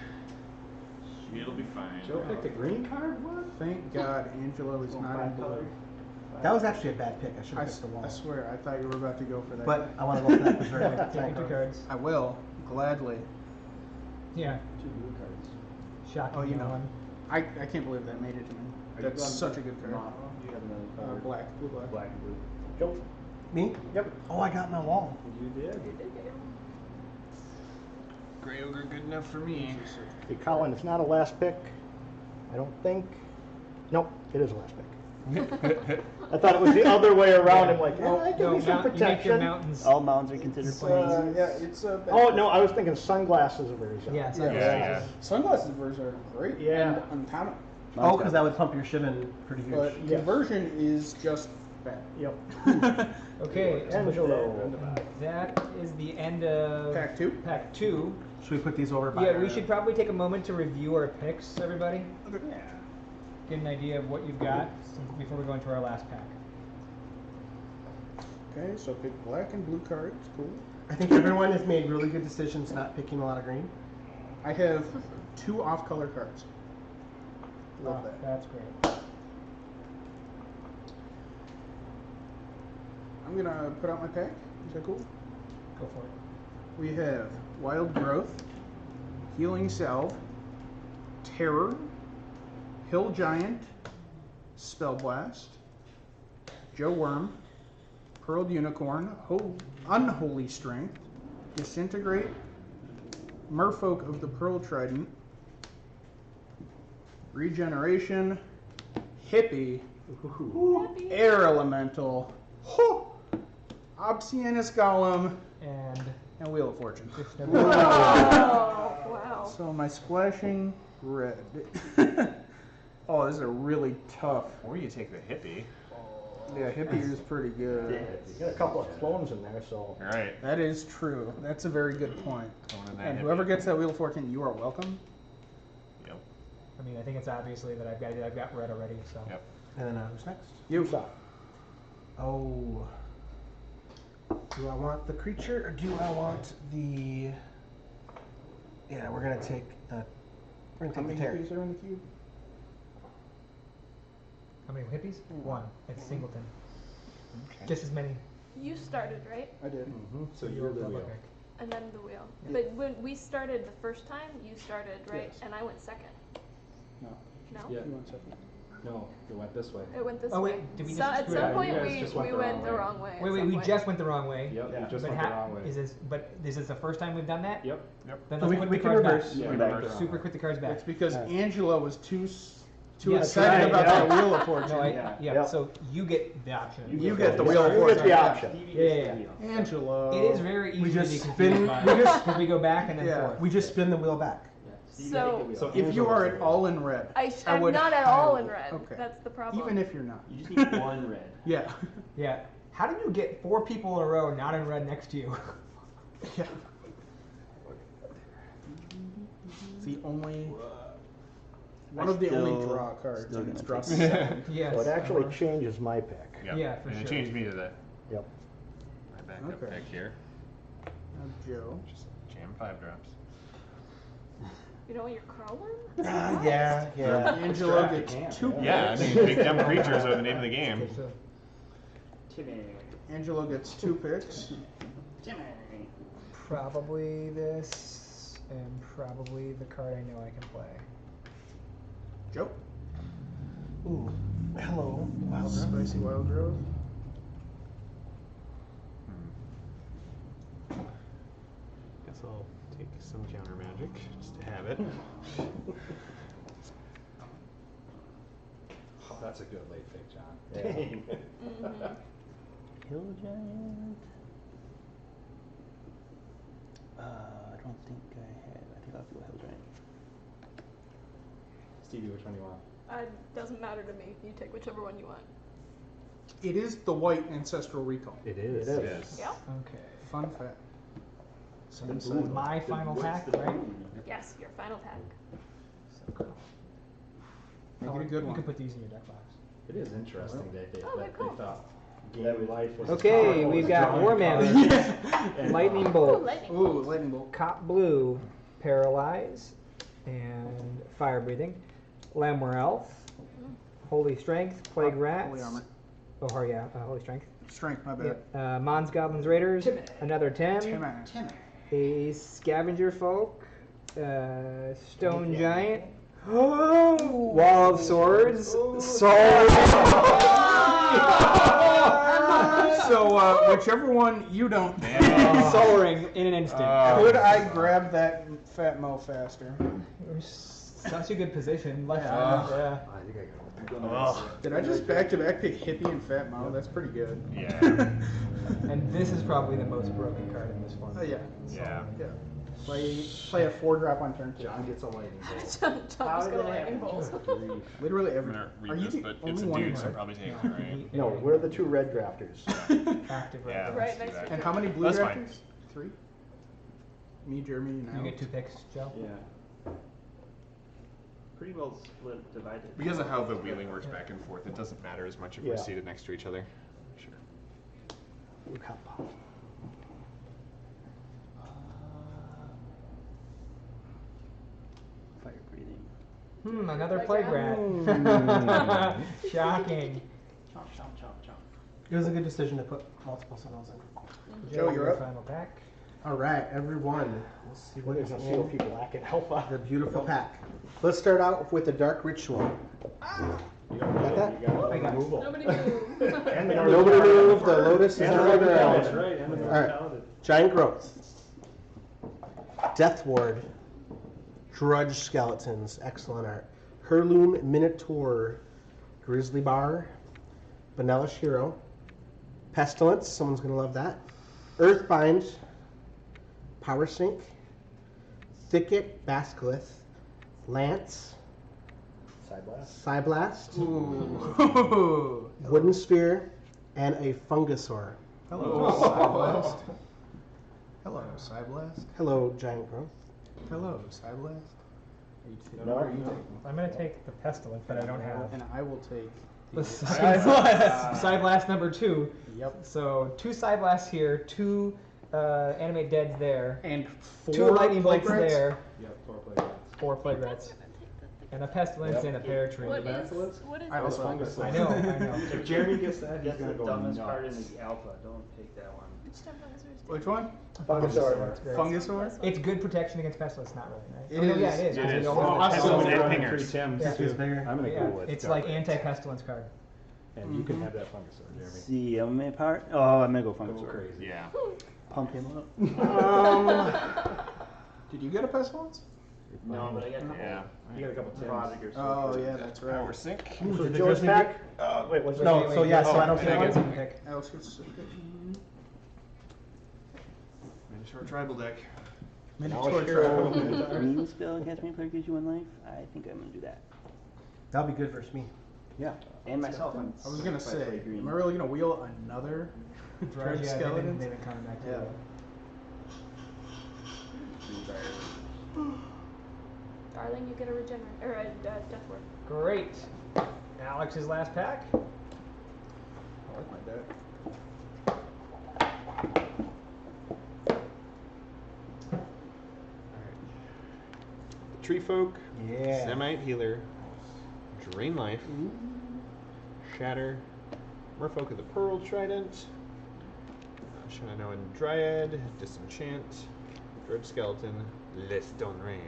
H: It'll be fine.
J: Joe picked a green card? What?
C: Thank God Angelo is not in blue.
D: That was actually a bad pick. I should have picked the wall.
C: I swear, I thought you were about to go for that.
D: But I want to go for that preserve.
A: Take 2 cards.
C: I will gladly.
A: Yeah.
J: 2 blue cards.
A: Shocking.
C: Oh, you know,
A: one.
C: I can't believe that made it to me. That's such a good card.
J: Mono? Do you have another card?
C: Black, blue, black.
J: Black and blue.
G: Joe.
D: Me?
G: Yep.
D: Oh, I got my wall.
J: You did?
H: Gray Ogre good enough for me.
G: Hey, Colin, it's not a last pick. I don't think. Nope, it is a last pick. I thought it was the other way around. I'm like, I give me some
A: You make your
G: protection.
A: mountains.
I: All mounds are considered planes.
C: Yeah, it's a.
G: Oh no, I was thinking sunglasses version.
A: Yeah,
H: Yeah.
C: Sunglasses version are great.
G: Yeah.
C: And uncommon.
D: Oh, because that would pump your shim in pretty huge.
C: But
G: Yeah.
C: conversion is just bad.
G: Yep.
A: Okay,
G: Angelo.
A: that is the end of
C: Pack 2?
A: Pack 2.
D: Should we put these over by
A: Yeah, we
D: our-
A: should probably take a moment to review our picks, everybody.
J: Yeah.
A: Get an idea of what you've got before we go into our last pack.
C: Okay, so pick black and blue cards. Cool.
D: I think everyone has made really good decisions not picking a lot of green.
C: I have 2 off-color cards. Love
A: Oh,
C: that.
A: that's great.
C: I'm gonna put out my pack. Is that cool?
A: Go for it.
C: We have Wild Growth, Healing Salve, Terror, Hill Giant, Spell Blast, Joe Worm, Pearled Unicorn, Unholy Strength, Disintegrate, Merfolk of the Pearl Trident, Regeneration, Hippie, Air Elemental, Obsianus Golem, and Wheel of Fortune.
B: Oh, wow.
C: So my splashing red. Oh, this is a really tough.
H: Or you take the hippie.
C: Yeah, hippie is pretty good.
G: You got a couple of clones in there, so.
H: All right.
C: That is true. That's a very good point.
H: Going in that
C: And
H: hippie.
C: whoever gets that Wheel of Fortune, you are welcome.
H: Yep.
A: I mean, I think it's obviously that I've got red already, so.
H: Yep.
D: And then who's next?
C: You.
D: Oh. Do I want the creature or do I want the? Yeah, we're gonna take the. We're
C: How
D: gonna
C: many
D: take the Terry.
C: hippies are in the cube?
A: How many hippies? 1. It's singleton. Just as many.
B: You started, right?
C: I did.
J: So you're the
A: double
J: wheel.
A: pick.
B: And then the wheel. But when we started the first time, you started, right?
J: Yes.
B: And I went second.
J: No.
B: No?
J: Yeah.
C: You want second?
J: No, it went this way.
B: It went this
A: Oh,
B: way.
A: wait, did we
B: So
A: just
B: at
A: screw it
B: some
A: up?
B: point
J: You guys
B: we
J: just went the
B: went
J: wrong
B: the
J: way.
B: wrong way. at
A: Wait,
B: some
A: we
B: point.
A: just went the wrong way.
J: Yep, you just
A: But
J: went the wrong way.
A: Is this the first time we've done that?
J: Yep.
A: Then
D: So
A: let's
D: we
A: put
D: can
A: the cards
D: reverse.
A: back.
J: Yeah,
H: We
J: back
H: reverse.
J: the wrong
A: Super
J: way.
A: quick the cards back.
C: It's because
G: Yeah.
C: Angela was too
A: Yeah,
C: excited
A: right,
C: about
A: yeah.
C: that Wheel of Fortune.
A: No,
J: Yeah.
A: yeah. So you get the option.
C: You get the Wheel of
G: You
C: Fortune.
G: get the option.
A: Yeah.
C: Angela.
A: It is very easy
D: We
A: to
D: just
A: be
D: spin-
A: confused by.
D: we just-
A: Because we go back and then
C: Yeah.
A: forth.
D: We just spin the wheel back.
B: So
C: If you are at all in red,
B: I'm
C: would
B: not at all
C: highly-
B: in red.
C: Okay.
B: That's the problem.
C: Even if you're not.
F: You just need one red.
C: Yeah.
A: Yeah. How did you get 4 people in a row not in red next to you?
C: Yeah. It's the only. One of the only draw cards,
I: still
C: and it's
I: gonna
C: draw
I: take
C: 7.
A: Yes.
G: So it actually changes my pick.
H: Yep.
A: Yeah, for
H: and
A: sure.
H: it changed me to the
G: Yep.
H: my backup
C: Okay.
H: pick here.
C: Now, Joe.
H: Just jam 5 drops.
B: You know, you're crawling?
D: Yeah, yeah.
C: Angela
J: Draft, you
C: gets
J: can,
C: 2
H: Yeah, I
C: picks.
H: mean, big dumb creatures are the name of the game.
A: Okay, so
F: Timmy.
C: Angela gets 2 picks.
F: Timmy.
A: probably this, and probably the card I know I can play.
C: Joe.
D: Ooh. Hello. Wild Growth.
C: Spicy Wild Growth.
E: Guess I'll take some counter magic just to have it.
J: Oh, that's a good late pick, John.
F: Dang.
I: Hill Giant. I don't think I had. I think I'll go Hill Giant.
J: Stevie, which one do you want?
B: Doesn't matter to me. You take whichever one you want.
C: It is the white Ancestral Recall.
E: It is.
G: It
H: Yes.
B: Yeah?
A: Okay.
C: Fun fact.
A: So this is my final pack, right?
B: Yes, your final pack.
A: So cool.
C: Make it a good
A: You
C: one.
A: can put these in your deck box.
J: It is interesting that they
B: Oh, they're cool.
J: thought
G: gain life was
K: Okay, we've got War Mammoth, Lightning
B: Ooh,
K: Bolt,
B: lightning.
C: Ooh, lightning bolt.
K: Cop Blue, Paralyze, and Fire Breathing, Lamwer Elf, Holy Strength, Plague Rats.
C: Holy armor.
K: Oh, yeah, Holy Strength.
C: Strength, my bad.
K: Yep. Mons, Goblins, Raiders, another Tim,
C: Timmy.
K: a Scavenger Folk, Stone Giant, Wall of Swords, Soul.
C: So, whichever one you don't.
K: Soul Ring in an instant.
C: Could I grab that Fat Mo faster?
K: Such a good position. Left
A: Yeah.
C: Did I just back-to-back pick Hippie and Fat Mo? That's pretty good.
E: Yeah.
A: And this is probably the most broken card in this form.
C: Yeah.
E: Yeah.
C: Yeah. Play a 4-drop on turn 2.
J: John gets a lightning bolt.
B: John's gonna lightning bolt.
C: Literally
E: I'm
C: every.
E: gonna
C: Are
E: read
C: you
E: this,
C: the
E: but
C: only
E: it's a
C: one
E: dude,
C: in
E: so
C: red?
E: I'm probably taking it, right?
G: No, we're the 2 red drafters.
A: Active
E: Yeah.
A: right.
B: Right
E: let's do
B: next
E: that.
B: to
C: And how many blue
E: That's
C: drafters?
E: fine.
C: 3? Me, Jeremy, and
A: You
C: Alex.
A: get 2 picks, Joe.
F: Yeah. Pretty well split, divided.
E: Because of how the wheeling works back and forth, it doesn't matter as much if we're
G: Yeah.
E: seated next to each other. Sure.
I: Fire breathing.
A: Another
B: Plague
A: Plague
B: Rat.
A: Rat. Shocking.
F: Chomp, chomp, chomp, chomp.
D: It was a good decision to put multiple signals in.
C: Joe, you're up.
A: Final pack.
D: All right, everyone. Let's see what
G: There's
D: is
G: a
D: in
G: few people lacking alpha.
D: the beautiful pack. Let's start out with the Dark Ritual.
J: You don't
D: Got
J: get
D: that?
J: it. You got
A: I got it.
J: removal.
B: Nobody move.
J: And the
D: Nobody move. The Lotus is
J: And
D: on
J: the
D: the
J: Northern
D: ground.
J: That's right. And the
D: All
J: Northern
D: right.
J: Paladin.
D: Giant Growth. Death Ward. Drudge Skeletons. Excellent art. Heirloom Minotaur. Grizzly Bar. Vanilla Shiro. Pestilence. Someone's going to love that. Earthbind. Power Sink. Thicket Basculith. Lance.
J: Side blast.
D: Psyblast.
C: Ooh.
D: Wooden Sphere. And a Fungusaur.
C: Hello, Psyblast. Hello, Psyblast.
D: Hello, Giant Growth.
C: Hello, Psyblast.
J: No.
C: Are you taking?
A: I'm going to take the Pestilence, but I don't have
C: And I will take
A: the
C: the
A: Psyblast. Psyblast number 2.
C: Yep.
A: So 2 Psyblasts here, 2 animate deads there,
C: And
A: 2
C: 4
A: lightning bolts
C: Plague Rats?
A: there,
J: Yep, 4 play rats.
A: 4 Plague Rats, and a Pestilence
J: Yep.
A: and a Pear Tree.
B: What
J: That's
B: is,
J: what's-
B: what is
C: I also have
J: Fungus.
C: this.
A: I know, I know.
J: If Jeremy gets that, he's
F: That's
J: gonna
F: the
J: go
F: dumbest
J: nuts.
F: card in the alpha. Don't take that one.
B: Which time was yours?
C: Which one?
G: Fungusaur.
C: Fungusaur?
A: It's good protection against Pestilence, not really, right?
C: It
A: Oh, no, yeah,
C: is.
A: it is.
E: It
A: because
E: is.
A: you don't
C: Well,
A: have the
C: also-
E: Pestilence and
J: running
E: Pingers.
J: 3 Tims.
A: Yeah.
D: Who's bigger?
J: I'm gonna
A: Yeah,
J: go with
A: it's
J: Dark
A: like
J: Rats.
A: anti-Pestilence card.
J: And you can have that Fungusaur, Jeremy.
I: See, I'm in power. Oh, I'm gonna go
J: Go
I: Fungusaur.
J: crazy.
E: Yeah.
I: Pump him up.
C: Did you get a Pestilence?
F: No, but I got the
E: Yeah.
J: You got a couple Tims.
F: prodigal.
C: Oh, yeah, that's right.
E: Power Sink.
G: So Joe's pack? Wait, what's
D: No,
G: that?
D: so yeah, so I don't
A: Wait,
D: think
A: wait,
D: it's
A: wait, pick.
C: Alex gets
E: Miniature tribal deck.
C: Minotaur
G: Hero.
C: Tribal.
I: Green spell, cast me player gives you 1 life. I think I'm gonna do that.
D: that'll be good versus me.
G: Yeah.
I: And myself.
C: I was gonna
I: if I
C: say,
I: play green.
C: am I really gonna wheel another
A: Right,
C: Dredge
A: yeah,
C: Skeleton?
A: they've been coming back to
C: Yeah.
A: you.
B: Darling, you get a regenerate or a death ward.
A: Great. Alex's last pack.
C: I like my deck.
E: Tree Folk.
D: Yeah.
E: Semite Healer. Drain Life. Shatter. Merfolk of the Pearl Trident. Shenandoah Dryad. Disenchant. Dread Skeleton. Le Stone Rain.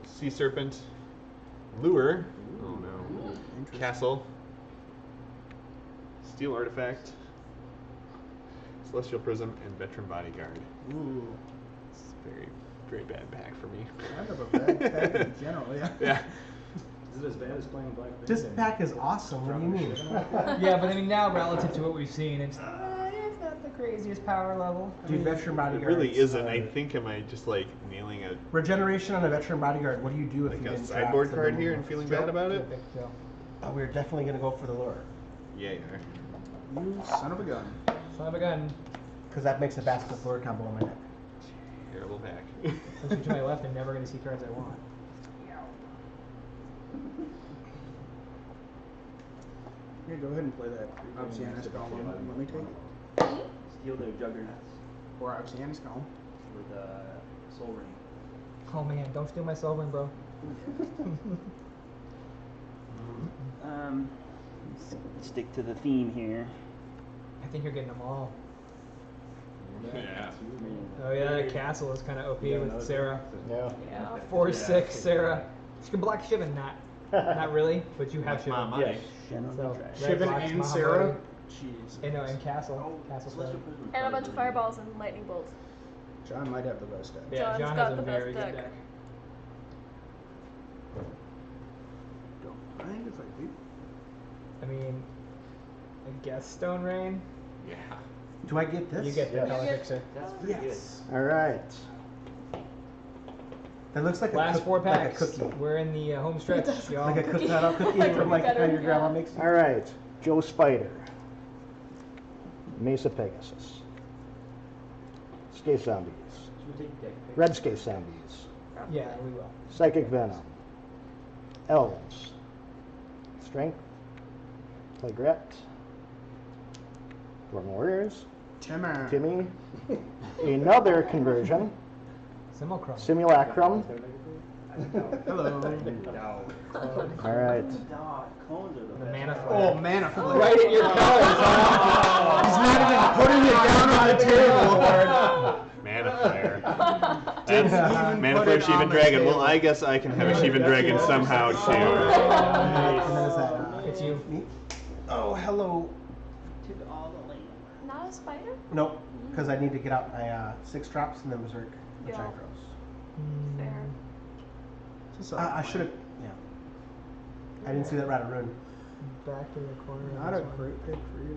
E: Sea Serpent. Lure. Oh no. Castle. Steel Artifact. Celestial Prism and Veteran Bodyguard.
C: Ooh.
E: It's a very, very bad pack for me.
C: Kind of a bad pack in general, yeah.
E: Yeah.
J: Is it as bad as playing Black Band?
D: This pack is awesome. What do you mean?
A: Yeah, but I mean now relative to what we've seen, it's not the craziest power level.
D: Dude, veteran
E: It
D: bodyguard.
E: really isn't. I think am I just like nailing a
D: Regeneration on a veteron bodyguard. What do you do if
E: like
D: you
E: a
D: didn't
E: sideboard
D: draft the
E: card here
D: removal?
E: and feeling bad about it?
A: Good pick, Joe.
D: Oh, we're definitely gonna go for the lure
E: Yeah, you are.
C: You son of a gun.
A: Son of a gun.
D: because that makes a basket lure combo in my deck.
E: Terrible pack.
A: Since you're to my left, I'm never going to see cards I want.
C: Yeah, go ahead and play that. Obsianus Golem. Let me take it.
J: Steal their juggernauts
C: Or Obsianus Golem.
J: with Soul Ring.
K: Oh man, don't steal my soul ring, bro.
I: Stick to the theme here.
K: I think you're getting them all.
H: Yeah.
K: Oh yeah, that castle is kind of OP with Sarah.
G: Yeah.
B: Yeah.
K: 4/6 Sarah. She can block Shivan, not really, but you have
H: That's my
K: Shivan.
H: money.
G: Yes.
K: So, red
C: Shivan
K: blocks
C: and
K: Mahamoti.
C: Sarah. Jeez.
K: And Castle. Castle Sarah.
B: And a bunch of fireballs and lightning bolts.
C: John might have the best deck.
K: Yeah,
B: John's
K: John
B: got
K: has a
B: the best
K: very good
B: deck.
K: deck.
C: Don't mind if I do.
K: I mean, I guess Stone Rain.
H: Yeah.
D: Do I get this?
K: You get the
G: Yes.
K: color
B: You get-
K: fixer.
J: That's pretty
D: Yes.
G: All right.
D: That looks like
K: Last
D: a
K: four
D: like a
K: packs.
D: cookie.
K: We're in the home stretch, y'all.
D: Like a cookie, not a cookie
B: Like
D: from like
B: better,
D: how your grandma
B: yeah.
D: makes it.
G: All right. Joe Spider. Mesa Pegasus. Scathe Zombies.
J: Should we take deck pick?
G: Red Scathe Zombies.
K: Yeah, we will.
G: Psychic Venom. Elves. Strength. Plague Rat. Dwarven Warriors.
C: Timmer.
G: Timmy. Another conversion.
K: Simulacrum.
G: Simulacrum.
C: Hello.
G: All right.
J: Cones are the
K: The
J: best.
K: mana
C: Oh,
K: flare.
C: mana flare.
K: Right at your colors.
C: He's not even putting it down on the table.
E: Mana Flare.
C: Didn't
E: That's
C: even
E: Mana
C: put
E: Flare
C: it on
E: Shivan
C: the
E: Dragon.
C: table.
E: Well, I guess I can have a Shivan Dragon somehow too.
D: And then is that
K: It's you.
D: me? Oh, hello.
J: Took all the lane.
B: Not a spider?
D: Nope, because I need to get out my 6 drops and then Berserk, which I
B: Yeah.
D: gross.
B: Fair.
D: I should have. Yeah. I didn't see that Rat of Ruin.
K: Back in the corner. of
C: Not a
K: this one.
C: great pick for you,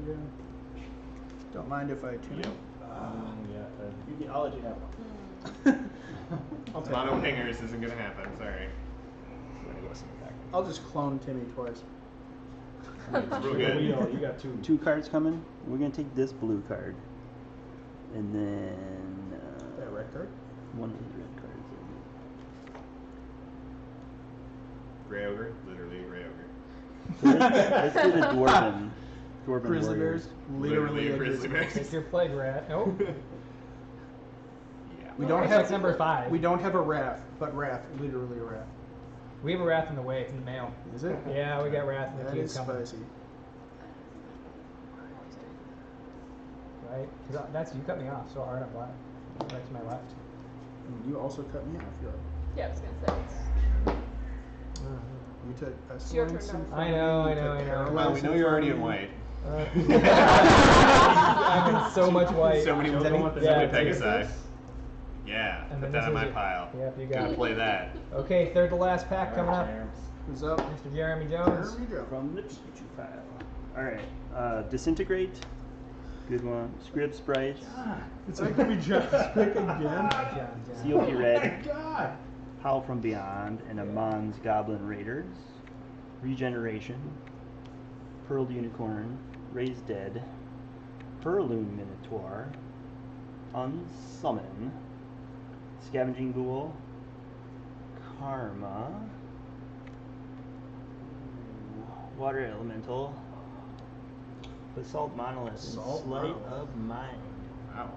C: yeah. Don't mind if I tune it.
J: I'll let you have one.
C: I'll take
E: Mono
C: it.
E: pingers isn't gonna happen. Sorry.
C: I'll just clone Timmy twice.
E: It's real good.
J: You got two.
I: Two cards coming. We're gonna take this blue card, and then
C: That red card?
I: one of these red cards.
E: Grey Ogre, literally Grey Ogre.
I: So let's do the dwarven
C: Grizzly
I: warriors.
C: bears. Literally a
E: Grizzly
C: grizzly
E: Bears.
K: Take your plague rat. Nope.
E: Yeah.
C: We don't
K: That's
C: have
K: like number 5.
C: We don't have a Wrath, but Wrath, literally a Wrath.
K: We have a wrath in the way. It's in the mail.
C: Is it?
K: Yeah, we got wrath in the
C: That
K: queue
C: is
K: coming.
C: spicy.
K: Right? 'Cause that's you cut me off. So hard on black. Right to my left.
C: And you also cut me off. You're right.
B: Yeah, I was gonna say.
C: You took a
B: It's your turn
C: Slingsing
B: now.
K: I
C: from
K: know,
C: me,
K: I
C: you
K: know,
C: took
K: I know.
C: Paralyze
E: Well, we know you're already in white.
K: I'm in so much white.
E: So many,
J: Joe,
E: so
J: don't want the
E: many
K: second
E: Pegasi. Yeah,
K: And
E: put
K: then
E: that
K: this
E: on
K: is
E: my
K: your-
E: pile.
K: Yep, you got
E: Gonna
K: it.
E: play that.
K: Okay, third to last pack coming up.
C: Who's up?
K: Mr. Jeremy Jones.
C: Jeremy Jones.
I: From the Pikachu file. Alright. Disintegrate. Good one. Scrib Sprite.
C: It's like we just pick again.
K: John.
I: COP Red.
C: God.
I: Howl from Beyond. And Amon's Goblin Raiders. Regeneration. Pearled Unicorn. Raised Dead. Purloon Minotaur. Unsummon. Scavenging Ghoul. Karma. Water Elemental. Basalt Monolith. and
C: Basalt
I: Sleight
C: Monolith.
I: of Mind.
E: Wow.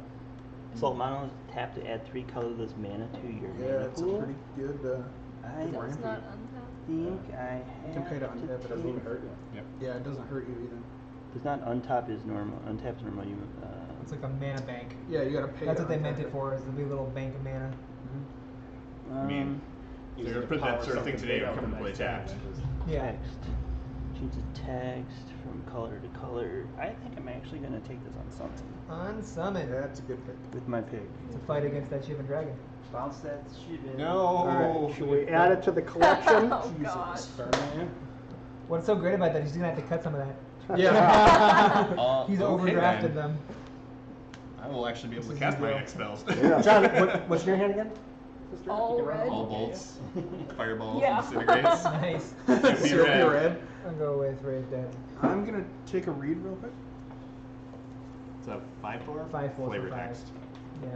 I: Basalt Monolith, tap to add 3 colorless mana to your
C: Yeah,
I: mana
C: it's a
I: pool.
C: pretty good.
I: I
B: That was
C: Rampage.
B: not untapped.
I: think I
C: You can pay to untap it. It doesn't even hurt you.
E: Yep.
C: Yeah, it doesn't hurt you either.
I: It's not untap is normal. Untap is normal. You
K: It's like a mana bank.
C: Yeah, you gotta pay.
K: That's
C: to
K: what they
C: untap
K: meant it for, is the wee little bank of mana.
E: I mean, so you're gonna put that sort of thing today and come and play tapped.
K: Yeah.
I: Text. Change the text from color to color. I think I'm actually gonna take this on something
K: Unsummon.
C: That's a good pick.
I: with my pig.
K: It's a fight against that Shivan Dragon.
J: Bounce that shit in.
E: No.
G: Alright, should we add it to the collection?
B: Oh gosh.
K: What's so great about that? He's gonna have to cut some of that.
C: Yeah.
K: He's
E: Okay,
K: overdrafted
E: then.
K: them.
E: I will actually be able to
K: This is
E: cast
K: the
E: my
K: deal.
E: X spells.
G: Yeah.
D: John, what's in your hand again?
B: All red.
E: All bolts, fireballs,
B: Yeah.
E: disintegrates.
K: Nice.
E: Be
C: Silky
E: red.
C: red.
K: I'll go with Raised Dead.
C: I'm gonna take a read real quick.
E: It's a 5/4.
K: 5/4 for
E: Flavor
K: 5.
E: text.
K: Yeah.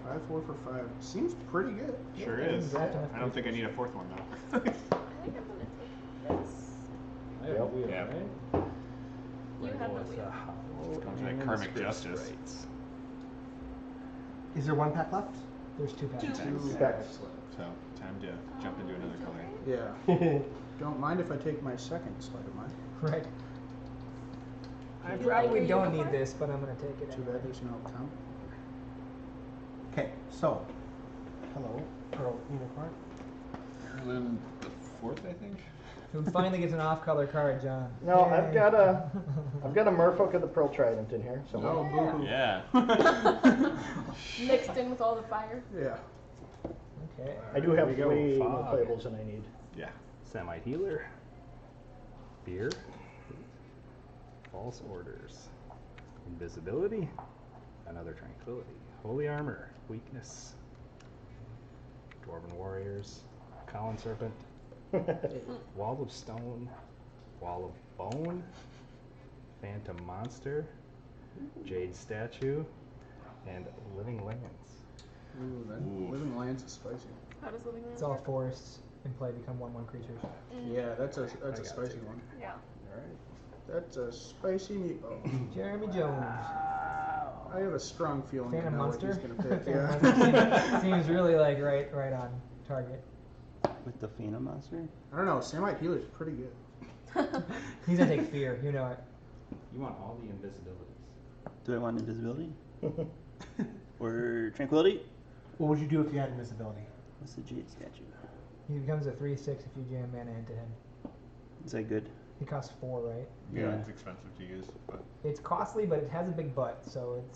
C: 5/4 for 5. Seems pretty good.
E: Sure
K: Yeah,
E: is.
K: draft enough
E: I don't think I need a fourth one though.
B: I think I'm gonna take this.
J: I have a wheel,
E: Yeah.
J: right?
B: wheel.
H: Comes that karmic justice.
D: Is there one pack left?
K: There's 2 packs.
C: Two
G: Packs.
C: packs left.
H: So time to jump into another color.
C: Yeah. Don't mind if I take my second slide of mine.
K: Right. I
B: You
K: probably
B: like your
K: don't need
B: unicorn?
K: this, but I'm gonna take it.
C: Too bad there's no count.
D: Okay, so hello, Pearl Unicorn.
H: Ireland the 4th, I think.
K: Who finally gets an off-color card, John?
G: No,
K: Yay.
G: I've got a Merfolk of the Pearl Trident in here. So
C: Oh, boo-hoo.
H: Yeah.
B: Mixed in with all the fire.
C: Yeah.
K: Okay.
G: I do have
I: There we go,
G: way more
I: fog.
G: playables than I need.
H: Yeah.
I: Semite healer. Beer. False orders. Invisibility. Another tranquility. Holy armor. Weakness. Dwarven warriors. Colin serpent. Wall of stone. Wall of bone. Phantom monster. Jade statue. And living lands.
C: Ooh, that
H: Ooh.
C: Living Lands is spicy.
B: How does living
K: It's
B: land
K: all
B: work?
K: forests in play become 1/1 creatures.
C: Yeah, that's a
K: gotta
C: spicy
K: take
C: one.
B: Yeah.
C: That's a spicy meatball.
K: Jeremy Jones.
C: I have a strong feeling I
K: Phantom
C: know what
K: Monster.
C: he's gonna pick.
K: Phantom
C: Yeah.
K: Monster seems really like right on target.
I: With the Phantom monster?
C: I don't know. Samite Healer's pretty good.
K: He's gonna take fear, you know it.
I: You want all the invisibilities.
L: Do I want invisibility? Or tranquility?
D: What would you do if you had invisibility?
L: What's the jade statue?
K: He becomes a 3/6 if you jam mana into him.
L: Is that good?
K: He costs 4, right?
H: Yeah, it's expensive to use, but
K: It's costly, but it has a big butt, so it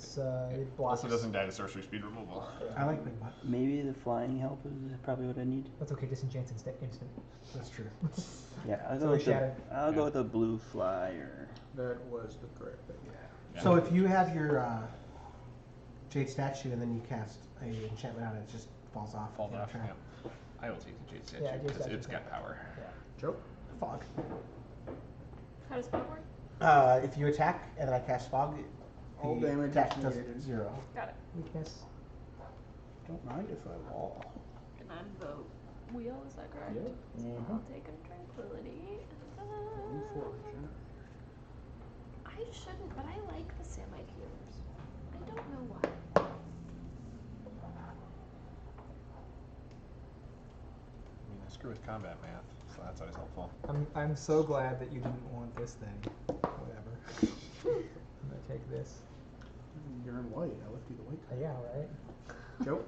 K: blocks.
H: also doesn't die to sorcery speed removal.
D: I like big butt.
L: Maybe the flying help is probably what I need.
K: That's okay. Disenchant's instant.
D: That's true.
L: Yeah, I'll
K: So
L: go with
K: shattered.
L: I'll go with a blue flyer.
C: That was the correct pick.
D: So if you have your Jade statue and then you cast a enchantment on it, it just falls off.
H: Falls
D: in a
H: off.
D: turn.
H: Yeah. I will take the Jade statue
K: Yeah, Jade
H: because
K: statue's
H: it's got power.
C: Joe?
D: Fog.
B: How does fog work?
D: If you attack and then I cast fog,
C: All
D: the
C: damage
D: attack
C: is
D: does
C: negated.
D: 0.
B: Got it.
K: Weakness.
C: Don't mind if I wall.
B: And I'm the wheel, is that correct?
C: Yep.
B: So
G: Mhm.
B: I'll take a tranquility. I shouldn't, but I like the Samite healers. I don't know why.
H: I mean, screw with combat math, so that's always helpful.
K: I'm so glad that you didn't want this thing. Whatever. I'm gonna take this.
C: You're in white. I left you the white.
K: Yeah, right.
C: Joe?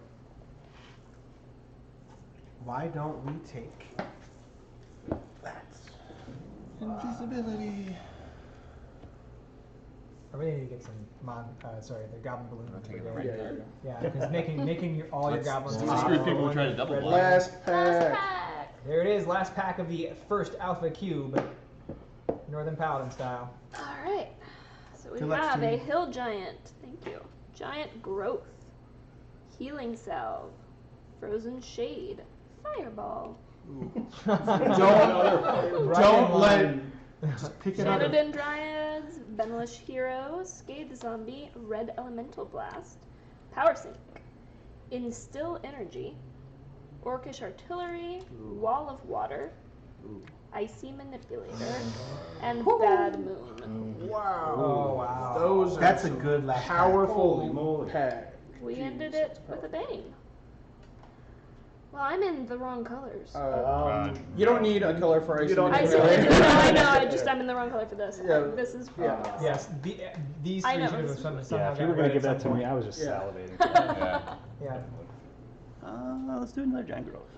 D: Why don't we take that?
H: Invisibility.
K: I really need to get some the goblin balloon.
H: I'm
K: over
H: taking the
K: there.
H: red card.
K: Yeah, because making all your goblins.
H: let's screw people who try to double
K: red
H: blind.
C: Last
B: Last
C: pack.
B: pack!
K: There it is, last pack of the first Alpha Cube, Northern Paladin style.
B: Alright. So we
D: Good luck,
B: have a
D: Steve.
B: hill giant. Thank you. Giant growth. Healing salve. Frozen shade. Fireball.
C: Don't let. Just pick it up.
B: Xanadin Dryads, Benelish Heroes, Scathe Zombie, Red Elemental Blast, Power Sink, Instill Energy, Orcish Artillery, Wall of Water, Icy Manipulator, and Bad Moon.
C: Wow.
K: Oh, wow.
C: Those
D: That's
C: are
D: a good last pack.
C: powerful pack.
B: We ended it with a bang. Well, I'm in the wrong colors.
C: You don't need a color for ice.
G: You don't
B: I
G: need
B: see.
G: really-
B: No, I know. I'm in the wrong color for this.
C: Yeah.
B: This is.
K: Yes, these
B: I
K: three
B: know,
K: should have
B: this is-
K: somehow
I: Yeah, if you
K: got
I: were gonna
K: red
I: give
K: at
I: that
K: some
I: to me,
K: point.
I: I was just
C: Yeah.
I: salivating.
H: Yeah.
K: Yeah.
L: Let's do another giant growth.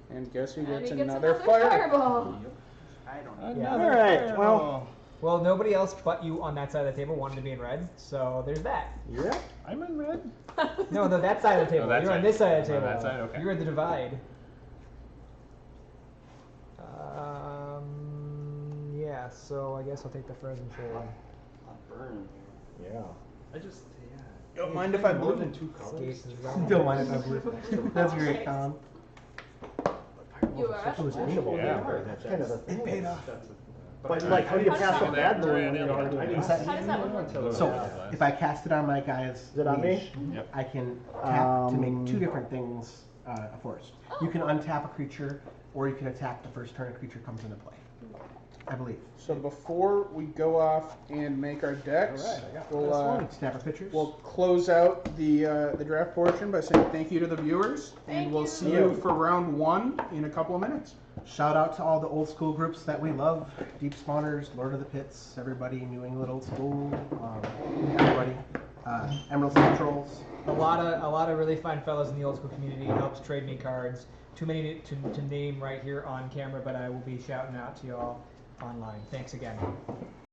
C: And guess who
B: And
C: gets
B: he gets
C: another
B: another
C: fire?
B: fireball.
C: I don't know.
K: Yeah.
G: All right. Well,
K: Well, nobody else but you on that side of the table wanted to be in red, so there's that.
G: yeah.
H: I'm in red.
K: No, that side of the table.
H: that
K: You're on
H: side.
K: this side of the
H: On
K: table.
H: that side, okay.
K: You're at the divide. Yeah, so I guess I'll take the frozen shade.
G: Yeah.
I: I just,
C: Don't mind if I
I: more
C: blue.
I: than 2 colors.
K: Skates is wrong.
D: Don't mind if I blue. That's great, Colin.
B: You are.
G: It was paintable.
H: Yeah.
G: That's kind of a thing.
D: It paid off.
G: But like, how do you pass a bad moon when you're already doing
D: What's
G: that?
D: that?
B: How does that one work?
D: So if I cast it on my guy's
G: Is it on me?
D: leash,
H: Yep.
D: I can tap to make 2 different things a forest. You can untap a creature, or you can attack the first turn a creature comes into play. I believe.
C: So before we go off and make our decks,
D: All right, I got
C: we'll
D: this one. Snap our pictures.
C: we'll close out the draft portion by saying thank you to the viewers, and we'll see you for round 1 in a couple of minutes.
D: Shout out to all the old school groups that we love: Deep Spawners, Lord of the Pits, everybody in New England old school, everybody, Emerald Centrals.
K: A lot of really fine fellows in the old school community helps trade me cards. Too many to name right here on camera, but I will be shouting out to y'all online. Thanks again.